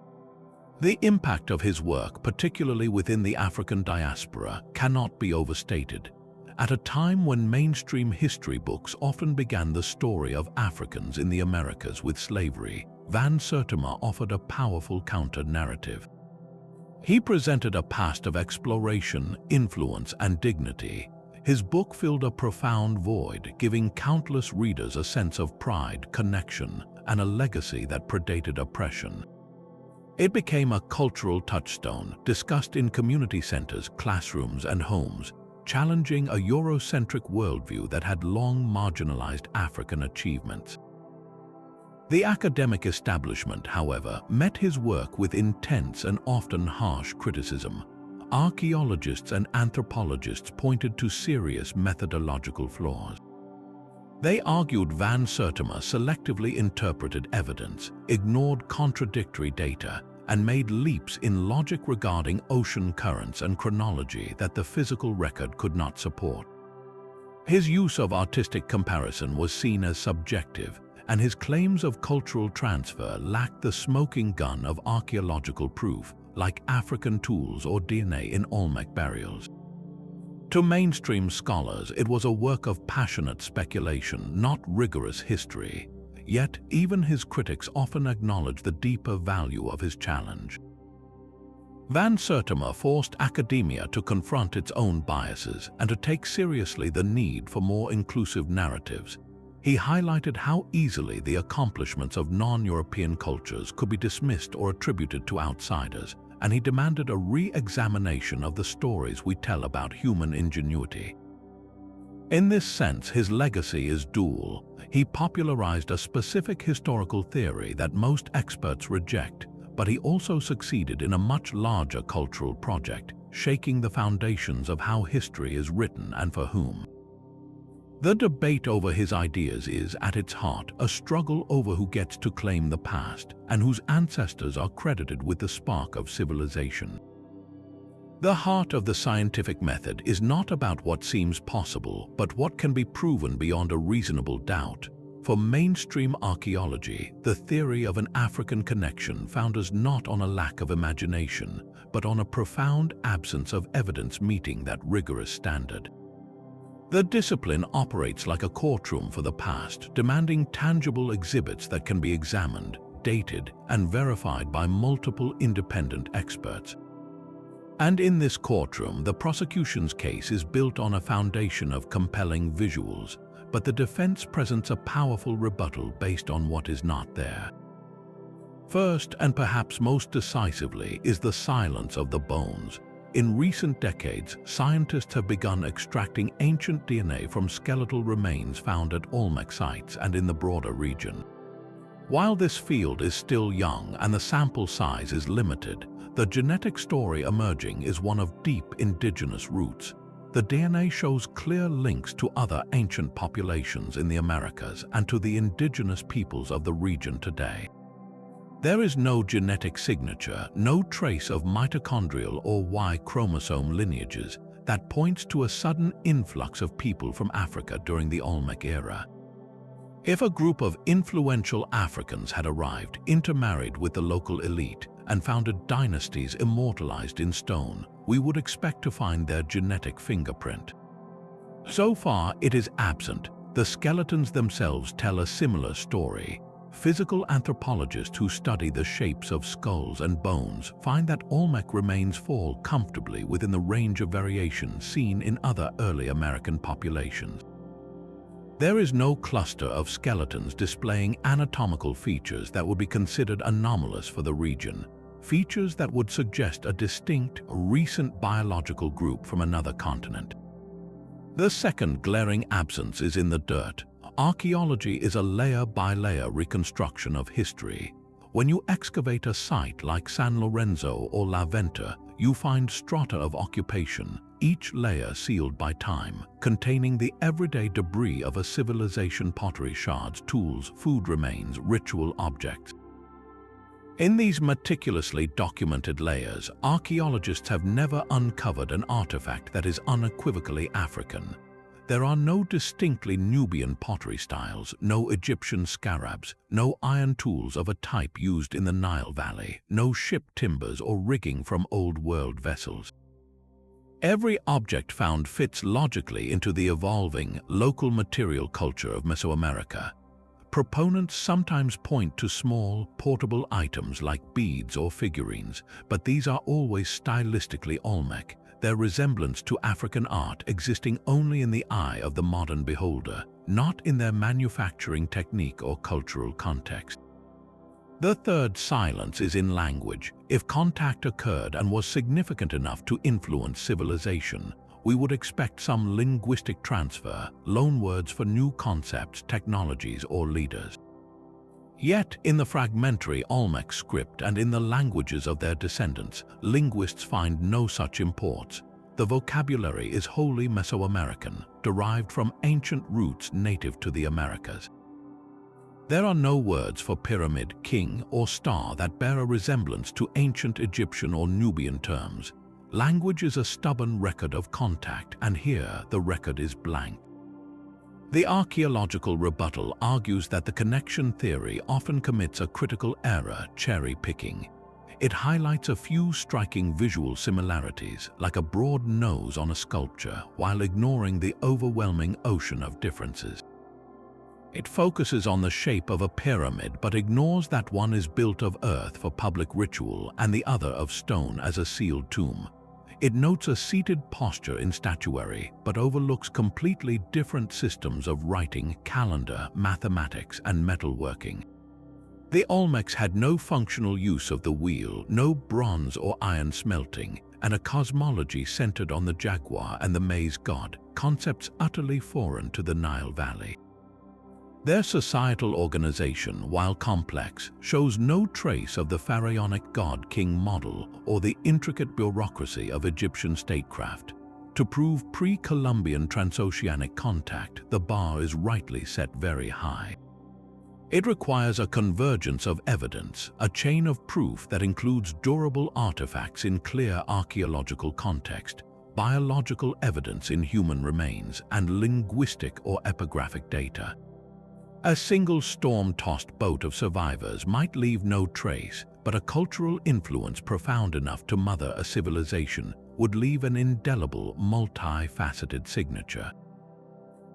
The impact of his work, particularly within the African diaspora, cannot be overstated. At a time when mainstream history books often began the story of Africans in the Americas with slavery, Van Sertima offered a powerful counter-narrative. He presented a past of exploration, influence, and dignity. His book filled a profound void, giving countless readers a sense of pride, connection, and a legacy that predated oppression. It became a cultural touchstone, discussed in community centers, classrooms, and homes, challenging a Eurocentric worldview that had long marginalized African achievements. The academic establishment, however, met his work with intense and often harsh criticism. Archaeologists and anthropologists pointed to serious methodological flaws. They argued Van Sertima selectively interpreted evidence, ignored contradictory data, and made leaps in logic regarding ocean currents and chronology that the physical record could not support. His use of artistic comparison was seen as subjective, and his claims of cultural transfer lacked the smoking gun of archaeological proof, like African tools or DNA in Olmec burials. To mainstream scholars, it was a work of passionate speculation, not rigorous history. Yet, even his critics often acknowledge the deeper value of his challenge. Van Sertima forced academia to confront its own biases and to take seriously the need for more inclusive narratives. He highlighted how easily the accomplishments of non-European cultures could be dismissed or attributed to outsiders, and he demanded a re-examination of the stories we tell about human ingenuity. In this sense, his legacy is dual. He popularized a specific historical theory that most experts reject, but he also succeeded in a much larger cultural project, shaking the foundations of how history is written and for whom. The debate over his ideas is, at its heart, a struggle over who gets to claim the past and whose ancestors are credited with the spark of civilization. The heart of the scientific method is not about what seems possible, but what can be proven beyond a reasonable doubt. For mainstream archaeology, the theory of an African connection founders not on a lack of imagination, but on a profound absence of evidence meeting that rigorous standard. The discipline operates like a courtroom for the past, demanding tangible exhibits that can be examined, dated, and verified by multiple independent experts. And in this courtroom, the prosecution's case is built on a foundation of compelling visuals, but the defense presents a powerful rebuttal based on what is not there. First, and perhaps most decisively, is the silence of the bones. in recent decades, scientists have begun extracting ancient DNA from skeletal remains found at Olmec sites and in the broader region. While this field is still young and the sample size is limited, the genetic story emerging is one of deep indigenous roots. The DNA shows clear links to other ancient populations in the Americas and to the indigenous peoples of the region today. There is no genetic signature, no trace of mitochondrial or Y chromosome lineages that points to a sudden influx of people from Africa during the Olmec era. If a group of influential Africans had arrived, intermarried with the local elite, and founded dynasties immortalized in stone, we would expect to find their genetic fingerprint. So far, it is absent. The skeletons themselves tell a similar story. Physical anthropologists who study the shapes of skulls and bones find that Olmec remains fall comfortably within the range of variation seen in other early American populations. There is no cluster of skeletons displaying anatomical features that would be considered anomalous for the region, features that would suggest a distinct, recent biological group from another continent. The second glaring absence is in the dirt. Archaeology is a layer-by-layer reconstruction of history. When you excavate a site like San Lorenzo or La Venta, you find strata of occupation, each layer sealed by time, containing the everyday debris of a civilization: pottery shards, tools, food remains, ritual objects. In these meticulously documented layers, archaeologists have never uncovered an artifact that is unequivocally African. There are no distinctly Nubian pottery styles, no Egyptian scarabs, no iron tools of a type used in the Nile Valley, no ship timbers or rigging from Old World vessels. Every object found fits logically into the evolving, local material culture of Mesoamerica. Proponents sometimes point to small, portable items like beads or figurines, but these are always stylistically Olmec, their resemblance to African art existing only in the eye of the modern beholder, not in their manufacturing technique or cultural context. The third silence is in language. If contact occurred and was significant enough to influence civilization, we would expect some linguistic transfer, loanwords for new concepts, technologies, or leaders. Yet, in the fragmentary Olmec script and in the languages of their descendants, linguists find no such imports. The vocabulary is wholly Mesoamerican, derived from ancient roots native to the Americas. There are no words for pyramid, king, or star that bear a resemblance to ancient Egyptian or Nubian terms. Language is a stubborn record of contact, and here the record is blank. The archaeological rebuttal argues that the connection theory often commits a critical error, cherry-picking. It highlights a few striking visual similarities, like a broad nose on a sculpture, while ignoring the overwhelming ocean of differences. It focuses on the shape of a pyramid but ignores that one is built of earth for public ritual and the other of stone as a sealed tomb. It notes a seated posture in statuary, but overlooks completely different systems of writing, calendar, mathematics, and metalworking. The Olmecs had no functional use of the wheel, no bronze or iron smelting, and a cosmology centered on the jaguar and the maize god, concepts utterly foreign to the Nile Valley. Their societal organization, while complex, shows no trace of the pharaonic god-king model or the intricate bureaucracy of Egyptian statecraft. To prove pre-Columbian transoceanic contact, the bar is rightly set very high. It requires a convergence of evidence, a chain of proof that includes durable artifacts in clear archaeological context, biological evidence in human remains, and linguistic or epigraphic data. A single storm-tossed boat of survivors might leave no trace, but a cultural influence profound enough to mother a civilization would leave an indelible, multi-faceted signature.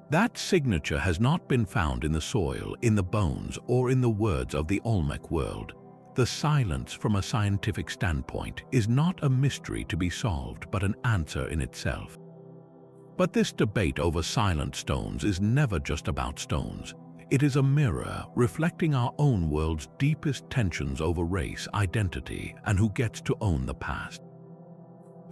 That signature has not been found in the soil, in the bones, or in the words of the Olmec world. The silence, from a scientific standpoint, is not a mystery to be solved, but an answer in itself. But this debate over silent stones is never just about stones. It is a mirror reflecting our own world's deepest tensions over race, identity, and who gets to own the past.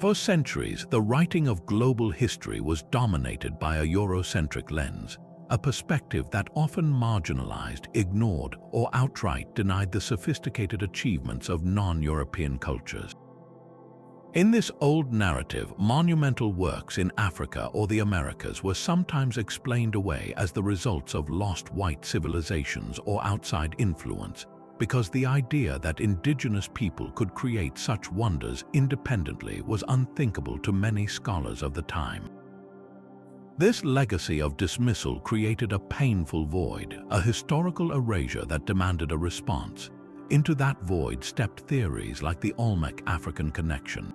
For centuries, the writing of global history was dominated by a Eurocentric lens, a perspective that often marginalized, ignored, or outright denied the sophisticated achievements of non-European cultures. In this old narrative, monumental works in Africa or the Americas were sometimes explained away as the results of lost white civilizations or outside influence, because the idea that indigenous people could create such wonders independently was unthinkable to many scholars of the time. This legacy of dismissal created a painful void, a historical erasure that demanded a response. Into that void stepped theories like the Olmec African connection.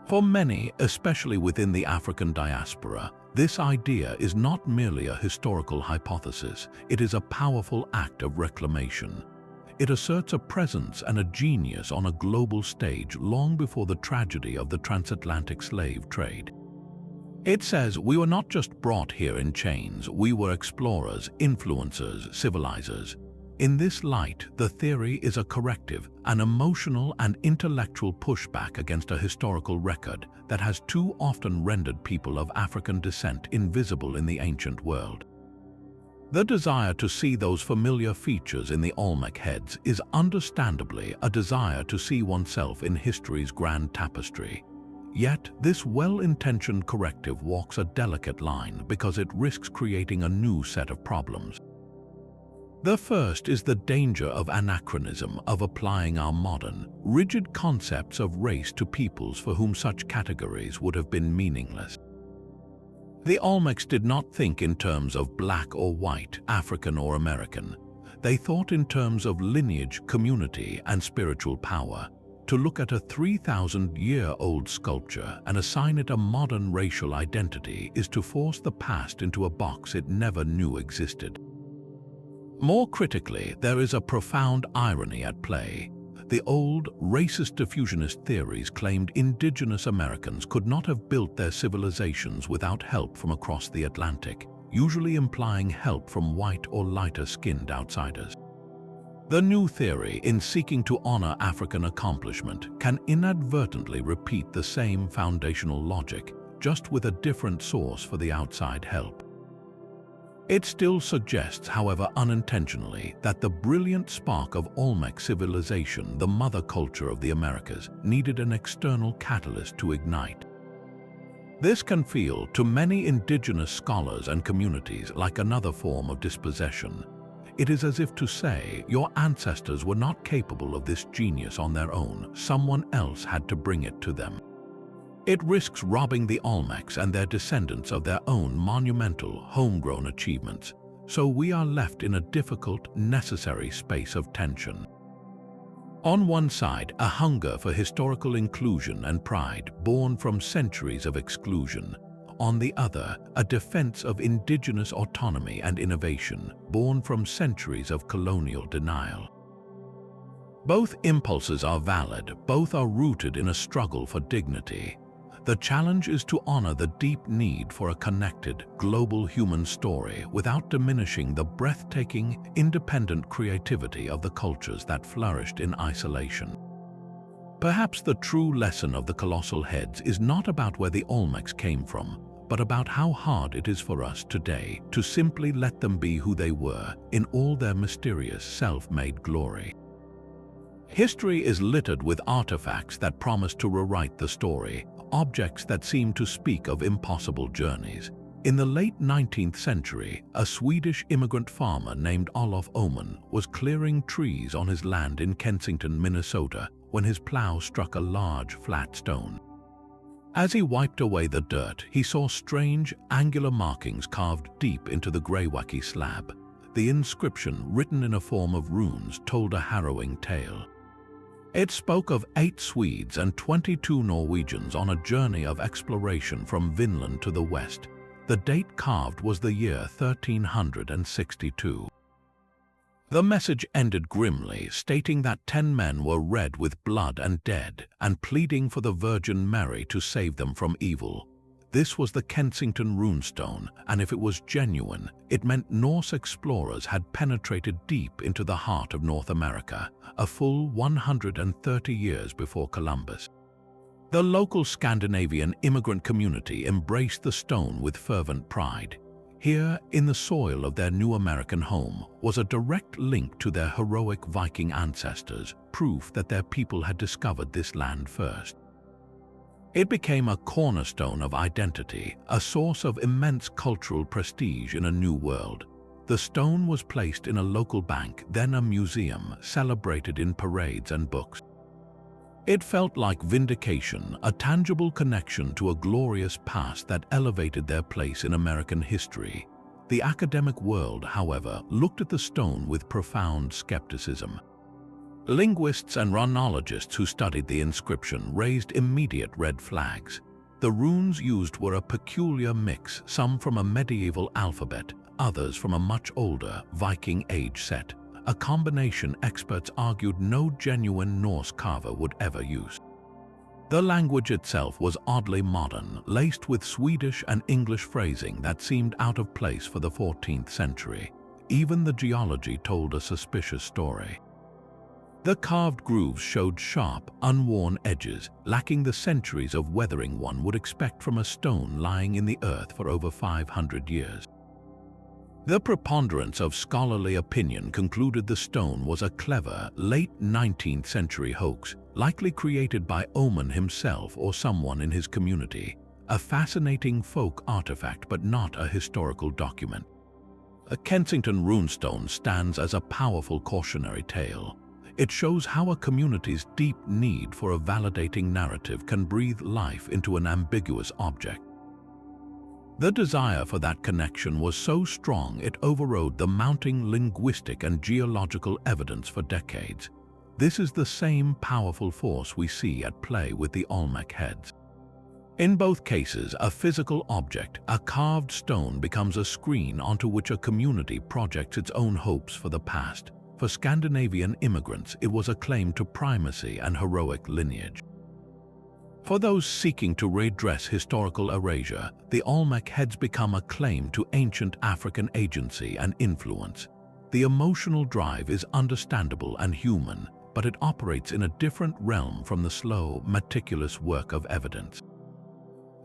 For many, especially within the African diaspora, this idea is not merely a historical hypothesis, it is a powerful act of reclamation. It asserts a presence and a genius on a global stage long before the tragedy of the transatlantic slave trade. It says we were not just brought here in chains, we were explorers, influencers, civilizers. In this light, the theory is a corrective, an emotional and intellectual pushback against a historical record that has too often rendered people of African descent invisible in the ancient world. The desire to see those familiar features in the Olmec heads is understandably a desire to see oneself in history's grand tapestry. Yet, this well-intentioned corrective walks a delicate line because it risks creating a new set of problems. The first is the danger of anachronism, of applying our modern, rigid concepts of race to peoples for whom such categories would have been meaningless. The Olmecs did not think in terms of black or white, African or American. They thought in terms of lineage, community, and spiritual power. To look at a 3,000-year-old sculpture and assign it a modern racial identity is to force the past into a box it never knew existed. More critically, there is a profound irony at play. The old, racist diffusionist theories claimed indigenous Americans could not have built their civilizations without help from across the Atlantic, usually implying help from white or lighter-skinned outsiders. The new theory, in seeking to honor African accomplishment, can inadvertently repeat the same foundational logic, just with a different source for the outside help. It still suggests, however unintentionally, that the brilliant spark of Olmec civilization, the mother culture of the Americas, needed an external catalyst to ignite. This can feel, to many indigenous scholars and communities, like another form of dispossession. It is as if to say, your ancestors were not capable of this genius on their own, someone else had to bring it to them. It risks robbing the Olmecs and their descendants of their own monumental, homegrown achievements, so we are left in a difficult, necessary space of tension. On one side, a hunger for historical inclusion and pride born from centuries of exclusion. On the other, a defense of indigenous autonomy and innovation born from centuries of colonial denial. Both impulses are valid, both are rooted in a struggle for dignity. The challenge is to honor the deep need for a connected, global human story without diminishing the breathtaking, independent creativity of the cultures that flourished in isolation. Perhaps the true lesson of the colossal heads is not about where the Olmecs came from, but about how hard it is for us today to simply let them be who they were in all their mysterious self-made glory. History is littered with artifacts that promise to rewrite the story, objects that seem to speak of impossible journeys. In the late 19th century, a Swedish immigrant farmer named Olof Oman was clearing trees on his land in Kensington, Minnesota, when his plow struck a large, flat stone. As he wiped away the dirt, he saw strange, angular markings carved deep into the greywacke slab. The inscription, written in a form of runes, told a harrowing tale. It spoke of 8 Swedes and 22 Norwegians on a journey of exploration from Vinland to the west. The date carved was the year 1362. The message ended grimly, stating that 10 men were red with blood and dead, and pleading for the Virgin Mary to save them from evil. This was the Kensington runestone, and if it was genuine, it meant Norse explorers had penetrated deep into the heart of North America, a full 130 years before Columbus. The local Scandinavian immigrant community embraced the stone with fervent pride. Here, in the soil of their new American home, was a direct link to their heroic Viking ancestors, proof that their people had discovered this land first. It became a cornerstone of identity, a source of immense cultural prestige in a new world. The stone was placed in a local bank, then a museum, celebrated in parades and books. It felt like vindication, a tangible connection to a glorious past that elevated their place in American history. The academic world, however, looked at the stone with profound skepticism. Linguists and rhunologists who studied the inscription raised immediate red flags. The runes used were a peculiar mix, some from a medieval alphabet, others from a much older Viking Age set, a combination experts argued no genuine Norse carver would ever use. The language itself was oddly modern, laced with Swedish and English phrasing that seemed out of place for the 14th century. Even the geology told a suspicious story. The carved grooves showed sharp, unworn edges, lacking the centuries of weathering one would expect from a stone lying in the earth for over 500 years. The preponderance of scholarly opinion concluded the stone was a clever, late 19th century hoax, likely created by Oman himself or someone in his community, a fascinating folk artifact but not a historical document. A Kensington runestone stands as a powerful cautionary tale. It shows how a community's deep need for a validating narrative can breathe life into an ambiguous object. The desire for that connection was so strong it overrode the mounting linguistic and geological evidence for decades. This is the same powerful force we see at play with the Olmec heads. In both cases, a physical object, a carved stone, becomes a screen onto which a community projects its own hopes for the past. For Scandinavian immigrants, it was a claim to primacy and heroic lineage. For those seeking to redress historical erasure, the Olmec heads become a claim to ancient African agency and influence. The emotional drive is understandable and human, but it operates in a different realm from the slow, meticulous work of evidence.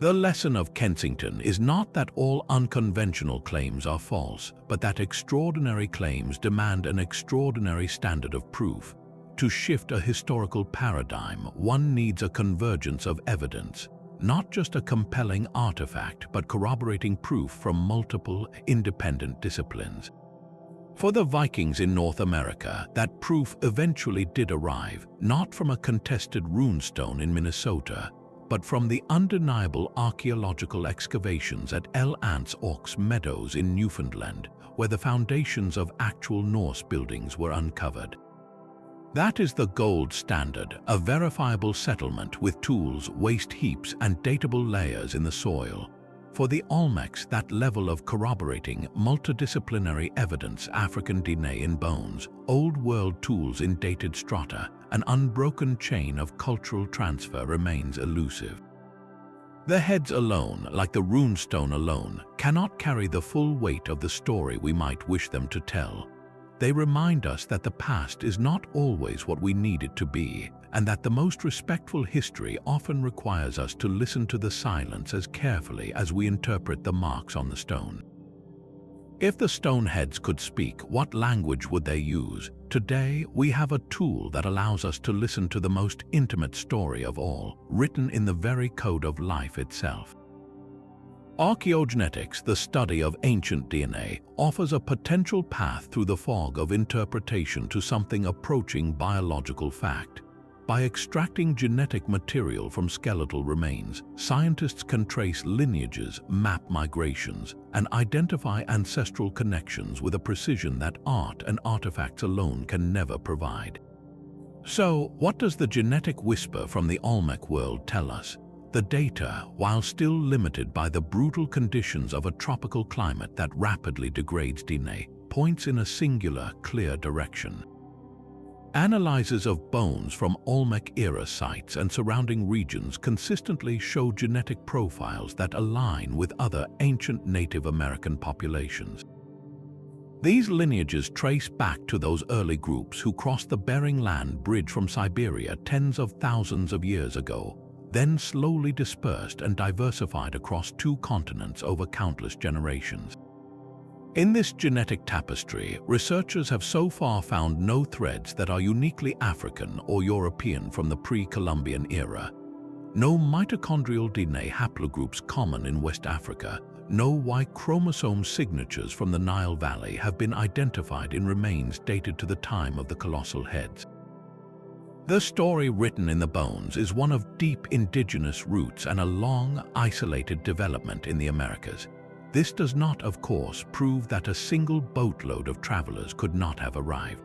The lesson of Kensington is not that all unconventional claims are false, but that extraordinary claims demand an extraordinary standard of proof. To shift a historical paradigm, one needs a convergence of evidence, not just a compelling artifact, but corroborating proof from multiple, independent disciplines. For the Vikings in North America, that proof eventually did arrive, not from a contested runestone in Minnesota, but from the undeniable archaeological excavations at El Ants Orcs Meadows in Newfoundland, where the foundations of actual Norse buildings were uncovered. That is the gold standard, a verifiable settlement with tools, waste heaps, and datable layers in the soil. For the Olmecs, that level of corroborating, multidisciplinary evidence, African DNA in bones, Old World tools in dated strata, an unbroken chain of cultural transfer remains elusive. The heads alone, like the runestone alone, cannot carry the full weight of the story we might wish them to tell. They remind us that the past is not always what we need it to be, and that the most respectful history often requires us to listen to the silence as carefully as we interpret the marks on the stone. If the stone heads could speak, what language would they use? Today, we have a tool that allows us to listen to the most intimate story of all, written in the very code of life itself. Archaeogenetics, the study of ancient DNA, offers a potential path through the fog of interpretation to something approaching biological fact. By extracting genetic material from skeletal remains, scientists can trace lineages, map migrations, and identify ancestral connections with a precision that art and artifacts alone can never provide. So, what does the genetic whisper from the Olmec world tell us? The data, while still limited by the brutal conditions of a tropical climate that rapidly degrades DNA, points in a singular, clear direction. Analyses of bones from Olmec-era sites and surrounding regions consistently show genetic profiles that align with other ancient Native American populations. These lineages trace back to those early groups who crossed the Bering Land Bridge from Siberia tens of thousands of years ago. then slowly dispersed and diversified across 2 continents over countless generations. In this genetic tapestry, researchers have so far found no threads that are uniquely African or European from the pre-Columbian era. No mitochondrial DNA haplogroups common in West Africa, no Y chromosome signatures from the Nile Valley have been identified in remains dated to the time of the colossal heads. The story written in the bones is one of deep indigenous roots and a long, isolated development in the Americas. This does not, of course, prove that a single boatload of travelers could not have arrived.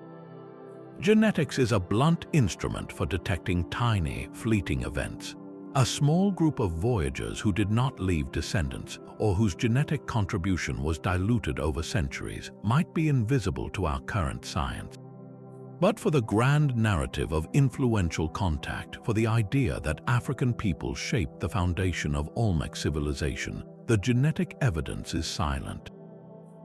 Genetics is a blunt instrument for detecting tiny, fleeting events. A small group of voyagers who did not leave descendants or whose genetic contribution was diluted over centuries might be invisible to our current science. But for the grand narrative of influential contact, for the idea that African people shaped the foundation of Olmec civilization, the genetic evidence is silent.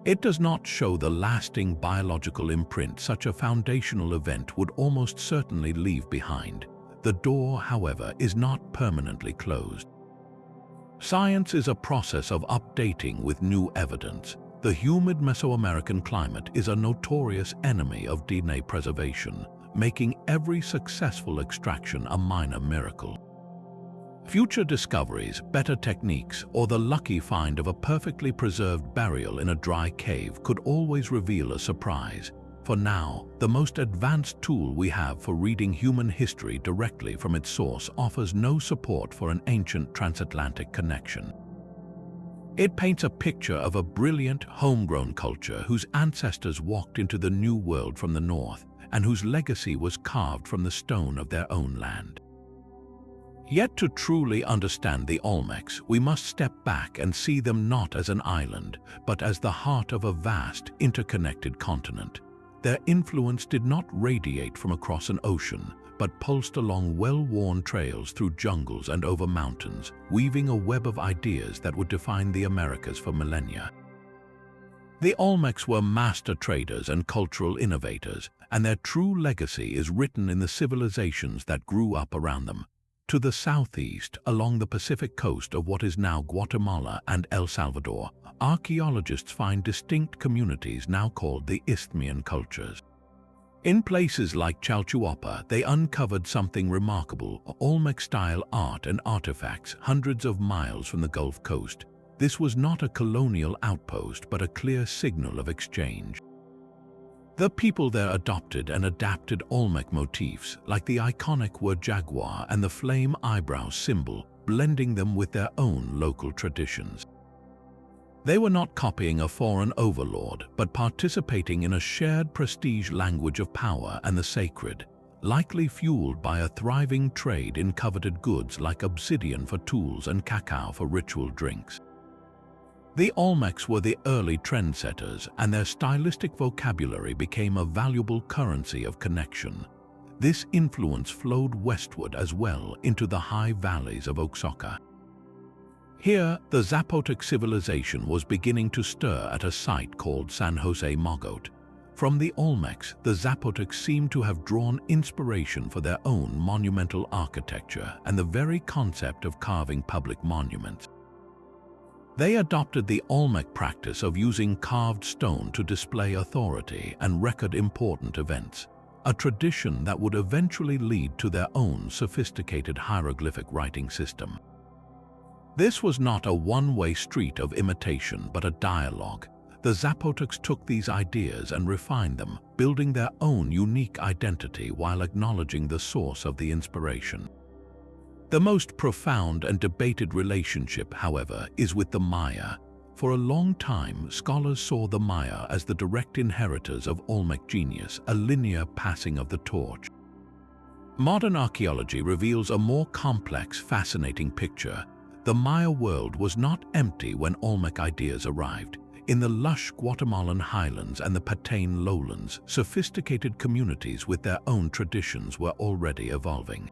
It does not show the lasting biological imprint such a foundational event would almost certainly leave behind. The door, however, is not permanently closed. Science is a process of updating with new evidence. The humid Mesoamerican climate is a notorious enemy of DNA preservation, making every successful extraction a minor miracle. Future discoveries, better techniques, or the lucky find of a perfectly preserved burial in a dry cave could always reveal a surprise. For now, the most advanced tool we have for reading human history directly from its source offers no support for an ancient transatlantic connection. It paints a picture of a brilliant, homegrown culture whose ancestors walked into the New World from the north and whose legacy was carved from the stone of their own land. Yet to truly understand the Olmecs, we must step back and see them not as an island, but as the heart of a vast, interconnected continent. Their influence did not radiate from across an ocean, but pulsed along well-worn trails through jungles and over mountains, weaving a web of ideas that would define the Americas for millennia. The Olmecs were master traders and cultural innovators, and their true legacy is written in the civilizations that grew up around them. To the southeast, along the Pacific coast of what is now Guatemala and El Salvador, archaeologists find distinct communities now called the Isthmian cultures. In places like Chalchuapa, they uncovered something remarkable: Olmec-style art and artifacts hundreds of miles from the Gulf Coast. This was not a colonial outpost, but a clear signal of exchange. The people there adopted and adapted Olmec motifs, like the iconic word jaguar and the flame eyebrow symbol, blending them with their own local traditions. They were not copying a foreign overlord, but participating in a shared prestige language of power and the sacred, likely fueled by a thriving trade in coveted goods like obsidian for tools and cacao for ritual drinks. The Olmecs were the early trendsetters, and their stylistic vocabulary became a valuable currency of connection. This influence flowed westward as well into the high valleys of Oaxaca. Here, the Zapotec civilization was beginning to stir at a site called San Jose Mogote. From the Olmecs, the Zapotecs seem to have drawn inspiration for their own monumental architecture and the very concept of carving public monuments. They adopted the Olmec practice of using carved stone to display authority and record important events, a tradition that would eventually lead to their own sophisticated hieroglyphic writing system. This was not a one-way street of imitation, but a dialogue. The Zapotecs took these ideas and refined them, building their own unique identity while acknowledging the source of the inspiration. The most profound and debated relationship, however, is with the Maya. For a long time, scholars saw the Maya as the direct inheritors of Olmec genius, a linear passing of the torch. Modern archaeology reveals a more complex, fascinating picture. The Maya world was not empty when Olmec ideas arrived. In the lush Guatemalan highlands and the Patane lowlands, sophisticated communities with their own traditions were already evolving.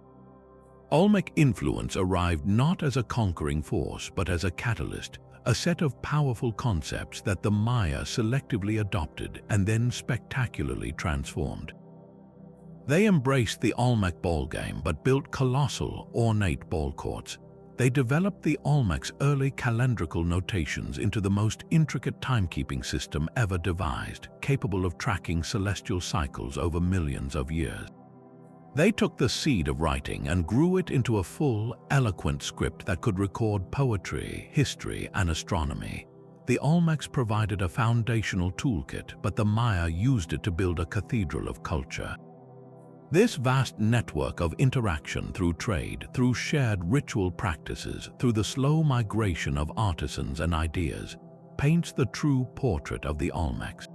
Olmec influence arrived not as a conquering force, but as a catalyst, a set of powerful concepts that the Maya selectively adopted and then spectacularly transformed. They embraced the Olmec ball game but built colossal, ornate ball courts. They developed the Olmecs' early calendrical notations into the most intricate timekeeping system ever devised, capable of tracking celestial cycles over millions of years. They took the seed of writing and grew it into a full, eloquent script that could record poetry, history, and astronomy. The Olmecs provided a foundational toolkit, but the Maya used it to build a cathedral of culture. This vast network of interaction through trade, through shared ritual practices, through the slow migration of artisans and ideas, paints the true portrait of the Olmecs.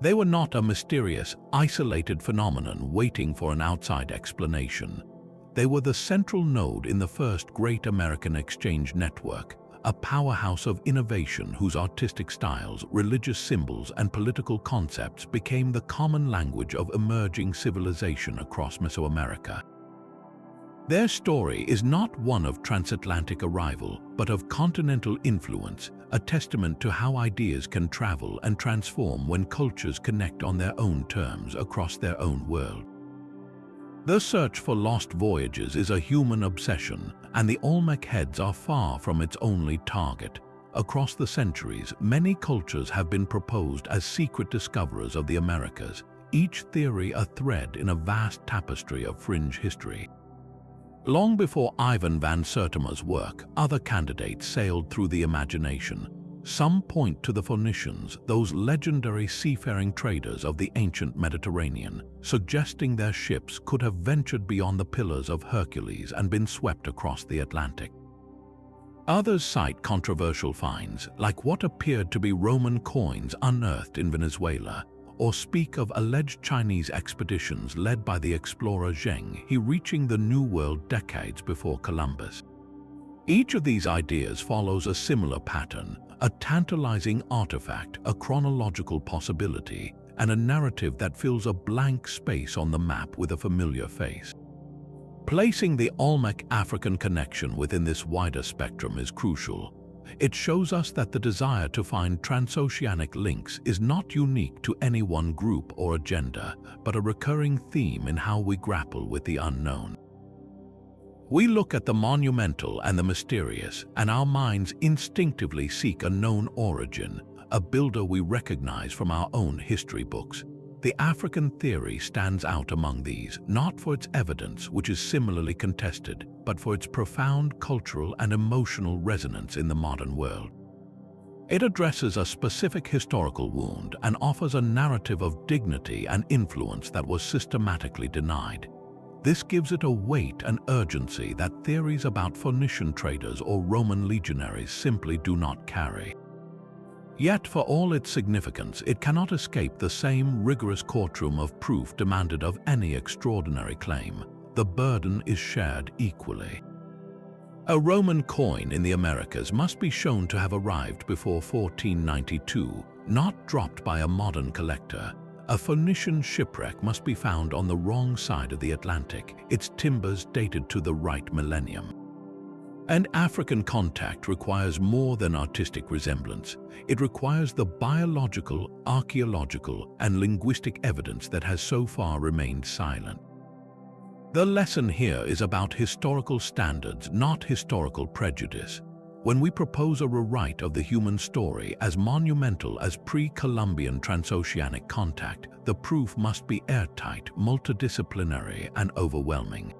They were not a mysterious, isolated phenomenon waiting for an outside explanation. They were the central node in the first great American exchange network, a powerhouse of innovation whose artistic styles, religious symbols, and political concepts became the common language of emerging civilization across Mesoamerica. Their story is not one of transatlantic arrival, but of continental influence, a testament to how ideas can travel and transform when cultures connect on their own terms across their own world. The search for lost voyages is a human obsession, and the Olmec heads are far from its only target. Across the centuries, many cultures have been proposed as secret discoverers of the Americas, each theory a thread in a vast tapestry of fringe history. Long before Ivan van Sertima's work, other candidates sailed through the imagination. Some point to the Phoenicians, those legendary seafaring traders of the ancient Mediterranean, suggesting their ships could have ventured beyond the Pillars of Hercules and been swept across the Atlantic. Others cite controversial finds, like what appeared to be Roman coins unearthed in Venezuela, or speak of alleged Chinese expeditions led by the explorer Zheng He reaching the New World decades before Columbus. Each of these ideas follows a similar pattern, a tantalizing artifact, a chronological possibility, and a narrative that fills a blank space on the map with a familiar face. Placing the Olmec-African connection within this wider spectrum is crucial. It shows us that the desire to find transoceanic links is not unique to any one group or agenda, but a recurring theme in how we grapple with the unknown. We look at the monumental and the mysterious, and our minds instinctively seek a known origin, a builder we recognize from our own history books. The African theory stands out among these, not for its evidence, which is similarly contested, but for its profound cultural and emotional resonance in the modern world. It addresses a specific historical wound and offers a narrative of dignity and influence that was systematically denied. This gives it a weight and urgency that theories about Phoenician traders or Roman legionaries simply do not carry. Yet, for all its significance, it cannot escape the same rigorous courtroom of proof demanded of any extraordinary claim. The burden is shared equally. A Roman coin in the Americas must be shown to have arrived before 1492, not dropped by a modern collector. A Phoenician shipwreck must be found on the wrong side of the Atlantic, its timbers dated to the right millennium. An African contact requires more than artistic resemblance. It requires the biological, archaeological, and linguistic evidence that has so far remained silent. The lesson here is about historical standards, not historical prejudice. When we propose a rewrite of the human story as monumental as pre-Columbian transoceanic contact, the proof must be airtight, multidisciplinary, and overwhelming.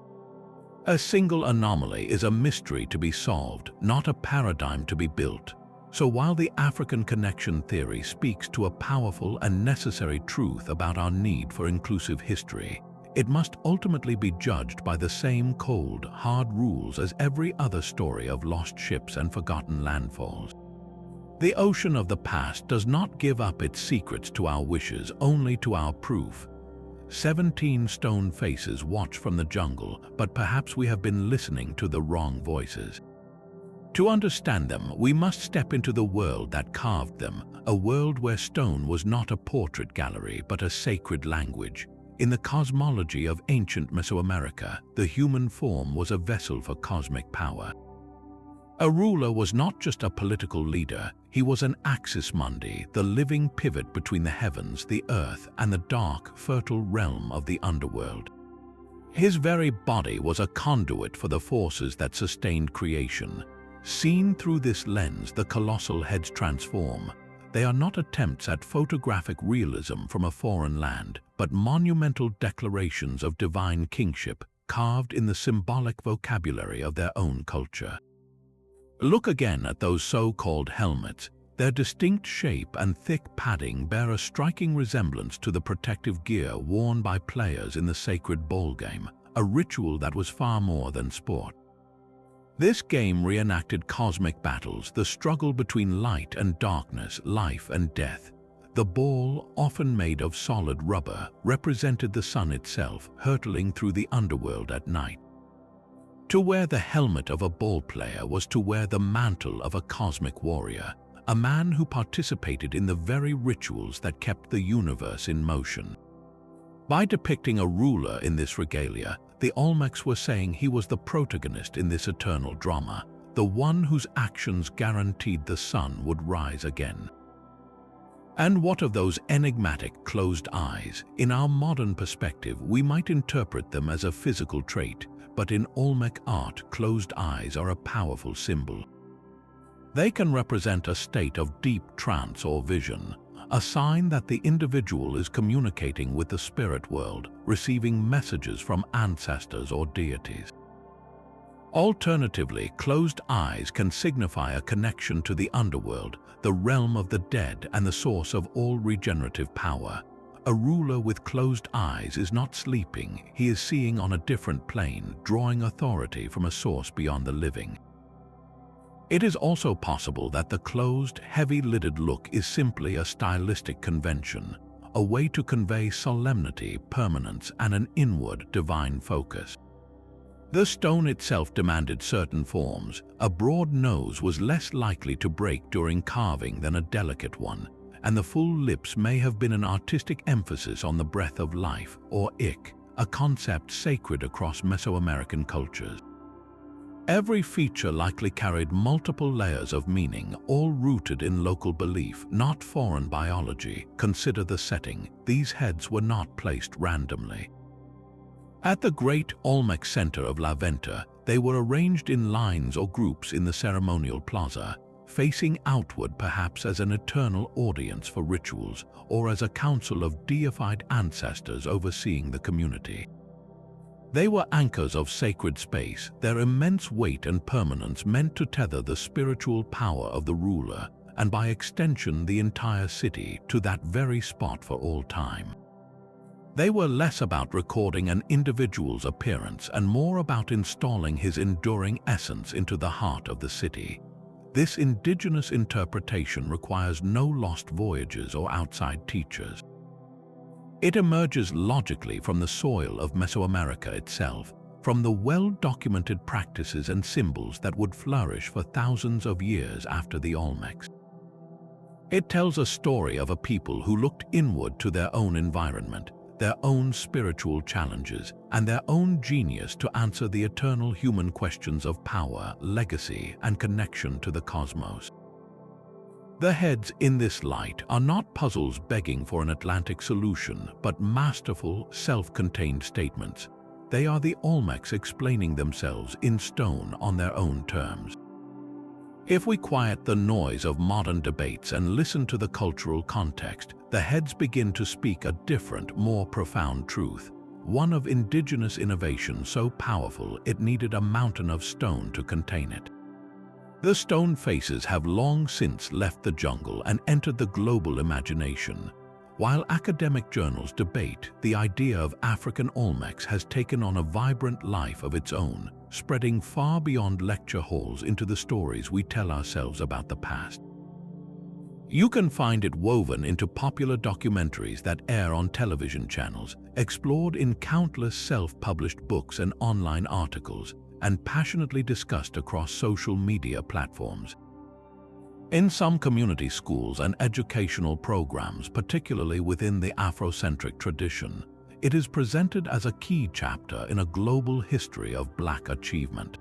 A single anomaly is a mystery to be solved, not a paradigm to be built. So while the African connection theory speaks to a powerful and necessary truth about our need for inclusive history, it must ultimately be judged by the same cold, hard rules as every other story of lost ships and forgotten landfalls. The ocean of the past does not give up its secrets to our wishes, only to our proof. 17 stone faces watch from the jungle, but perhaps we have been listening to the wrong voices. To understand them, we must step into the world that carved them, a world where stone was not a portrait gallery but a sacred language. In the cosmology of ancient Mesoamerica, the human form was a vessel for cosmic power. A ruler was not just a political leader, He was an axis mundi, the living pivot between the heavens, the earth, and the dark, fertile realm of the underworld. His very body was a conduit for the forces that sustained creation. Seen through this lens, the colossal heads transform. They are not attempts at photographic realism from a foreign land, but monumental declarations of divine kingship carved in the symbolic vocabulary of their own culture. Look again at those so-called helmets. Their distinct shape and thick padding bear a striking resemblance to the protective gear worn by players in the sacred ball game, a ritual that was far more than sport. This game reenacted cosmic battles, the struggle between light and darkness, life and death. The ball, often made of solid rubber, represented the sun itself, hurtling through the underworld at night. To wear the helmet of a ball player was to wear the mantle of a cosmic warrior, a man who participated in the very rituals that kept the universe in motion. By depicting a ruler in this regalia, the Olmecs were saying he was the protagonist in this eternal drama, the one whose actions guaranteed the sun would rise again. And what of those enigmatic closed eyes? In our modern perspective, we might interpret them as a physical trait, but in Olmec art, closed eyes are a powerful symbol. They can represent a state of deep trance or vision, a sign that the individual is communicating with the spirit world, receiving messages from ancestors or deities. Alternatively, closed eyes can signify a connection to the underworld, the realm of the dead and the source of all regenerative power. A ruler with closed eyes is not sleeping, he is seeing on a different plane, drawing authority from a source beyond the living. It is also possible that the closed, heavy-lidded look is simply a stylistic convention, a way to convey solemnity, permanence, and an inward, divine focus. The stone itself demanded certain forms. A broad nose was less likely to break during carving than a delicate one, and the full lips may have been an artistic emphasis on the breath of life, or ik, a concept sacred across Mesoamerican cultures. Every feature likely carried multiple layers of meaning, all rooted in local belief, not foreign biology. Consider the setting. These heads were not placed randomly. At the great Olmec center of La Venta, they were arranged in lines or groups in the ceremonial plaza, facing outward perhaps as an eternal audience for rituals or as a council of deified ancestors overseeing the community. They were anchors of sacred space, their immense weight and permanence meant to tether the spiritual power of the ruler, and by extension the entire city, to that very spot for all time. They were less about recording an individual's appearance and more about installing his enduring essence into the heart of the city. This indigenous interpretation requires no lost voyages or outside teachers. It emerges logically from the soil of Mesoamerica itself, from the well-documented practices and symbols that would flourish for thousands of years after the Olmecs. It tells a story of a people who looked inward to their own environment, their own spiritual challenges, and their own genius to answer the eternal human questions of power, legacy, and connection to the cosmos. The heads in this light are not puzzles begging for an Atlantic solution, but masterful, self-contained statements. They are the Olmecs explaining themselves in stone on their own terms. If we quiet the noise of modern debates and listen to the cultural context, the heads begin to speak a different, more profound truth, one of indigenous innovation so powerful it needed a mountain of stone to contain it. The stone faces have long since left the jungle and entered the global imagination. While academic journals debate, the idea of African Olmecs has taken on a vibrant life of its own, spreading far beyond lecture halls into the stories we tell ourselves about the past. You can find it woven into popular documentaries that air on television channels, explored in countless self-published books and online articles, and passionately discussed across social media platforms. In some community schools and educational programs, particularly within the Afrocentric tradition, it is presented as a key chapter in a global history of Black achievement.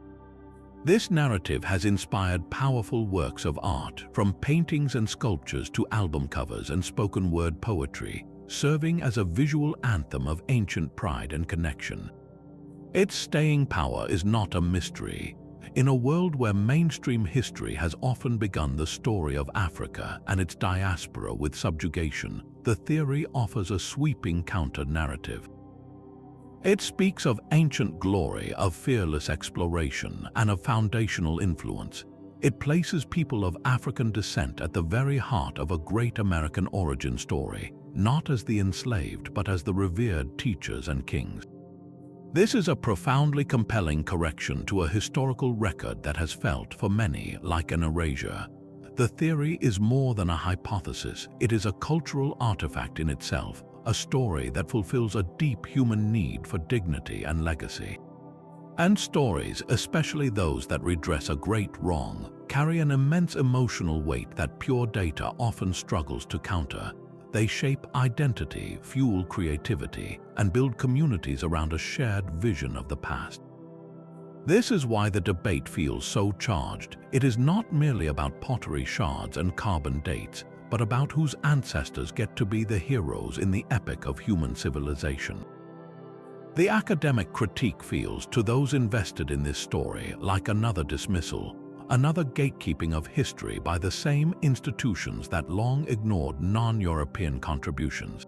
This narrative has inspired powerful works of art, from paintings and sculptures to album covers and spoken word poetry, serving as a visual anthem of ancient pride and connection. Its staying power is not a mystery. In a world where mainstream history has often begun the story of Africa and its diaspora with subjugation, the theory offers a sweeping counter-narrative. It speaks of ancient glory, of fearless exploration, and of foundational influence. It places people of African descent at the very heart of a great American origin story, not as the enslaved but as the revered teachers and kings. This is a profoundly compelling correction to a historical record that has felt, for many, like an erasure. The theory is more than a hypothesis. It is a cultural artifact in itself, a story that fulfills a deep human need for dignity and legacy. And stories, especially those that redress a great wrong, carry an immense emotional weight that pure data often struggles to counter. They shape identity, fuel creativity, and build communities around a shared vision of the past. This is why the debate feels so charged. It is not merely about pottery shards and carbon dates, but about whose ancestors get to be the heroes in the epic of human civilization. The academic critique feels, to those invested in this story, like another dismissal, another gatekeeping of history by the same institutions that long ignored non-European contributions.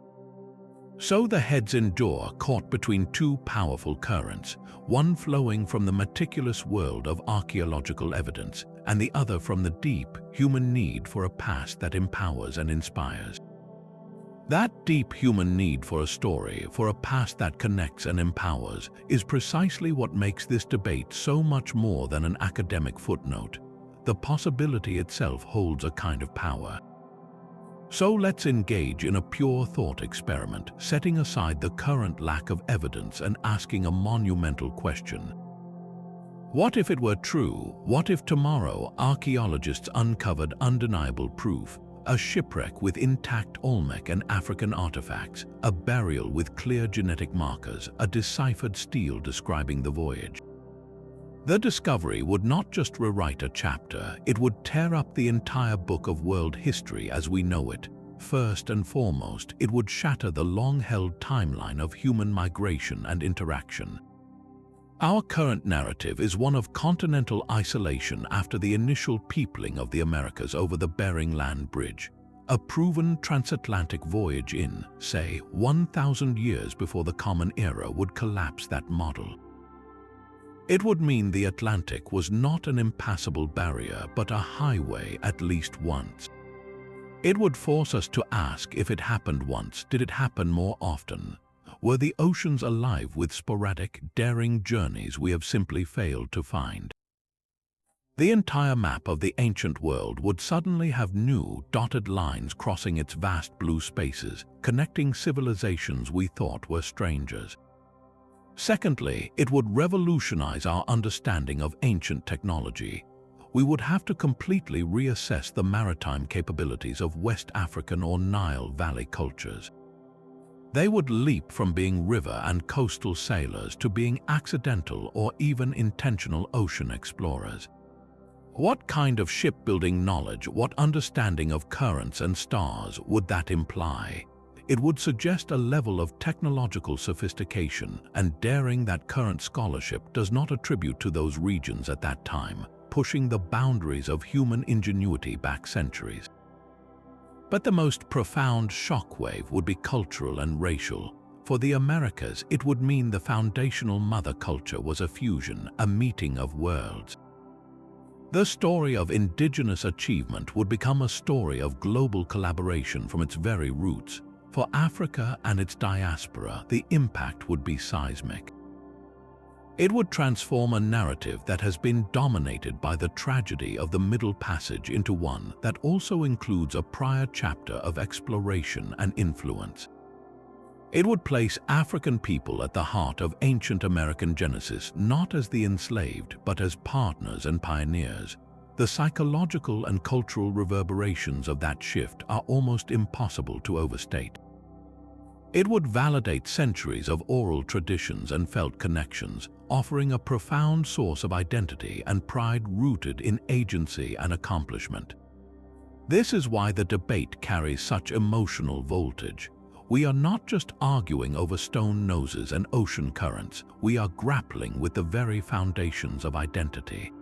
So the heads endure, caught between two powerful currents, one flowing from the meticulous world of archaeological evidence, and the other from the deep, human need for a past that empowers and inspires. That deep human need for a story, for a past that connects and empowers, is precisely what makes this debate so much more than an academic footnote. The possibility itself holds a kind of power. So let's engage in a pure thought experiment, setting aside the current lack of evidence and asking a monumental question. What if it were true? What if tomorrow archaeologists uncovered undeniable proof? A shipwreck with intact Olmec and African artifacts, a burial with clear genetic markers, a deciphered stele describing the voyage. The discovery would not just rewrite a chapter, it would tear up the entire book of world history as we know it. First and foremost, it would shatter the long-held timeline of human migration and interaction. Our current narrative is one of continental isolation after the initial peopling of the Americas over the Bering Land Bridge, a proven transatlantic voyage in, say, 1,000 years before the Common Era would collapse that model. It would mean the Atlantic was not an impassable barrier, but a highway at least once. It would force us to ask, if it happened once, did it happen more often? Were the oceans alive with sporadic, daring journeys we have simply failed to find? The entire map of the ancient world would suddenly have new, dotted lines crossing its vast blue spaces, connecting civilizations we thought were strangers. Secondly, it would revolutionize our understanding of ancient technology. We would have to completely reassess the maritime capabilities of West African or Nile Valley cultures. They would leap from being river and coastal sailors to being accidental or even intentional ocean explorers. What kind of shipbuilding knowledge, what understanding of currents and stars would that imply? It would suggest a level of technological sophistication and daring that current scholarship does not attribute to those regions at that time, pushing the boundaries of human ingenuity back centuries. But the most profound shockwave would be cultural and racial. For the Americas, it would mean the foundational mother culture was a fusion, a meeting of worlds. The story of indigenous achievement would become a story of global collaboration from its very roots. For Africa and its diaspora, the impact would be seismic. It would transform a narrative that has been dominated by the tragedy of the Middle Passage into one that also includes a prior chapter of exploration and influence. It would place African people at the heart of ancient American genesis, not as the enslaved, but as partners and pioneers. The psychological and cultural reverberations of that shift are almost impossible to overstate. It would validate centuries of oral traditions and felt connections, offering a profound source of identity and pride rooted in agency and accomplishment. This is why the debate carries such emotional voltage. We are not just arguing over stone noses and ocean currents, we are grappling with the very foundations of identity.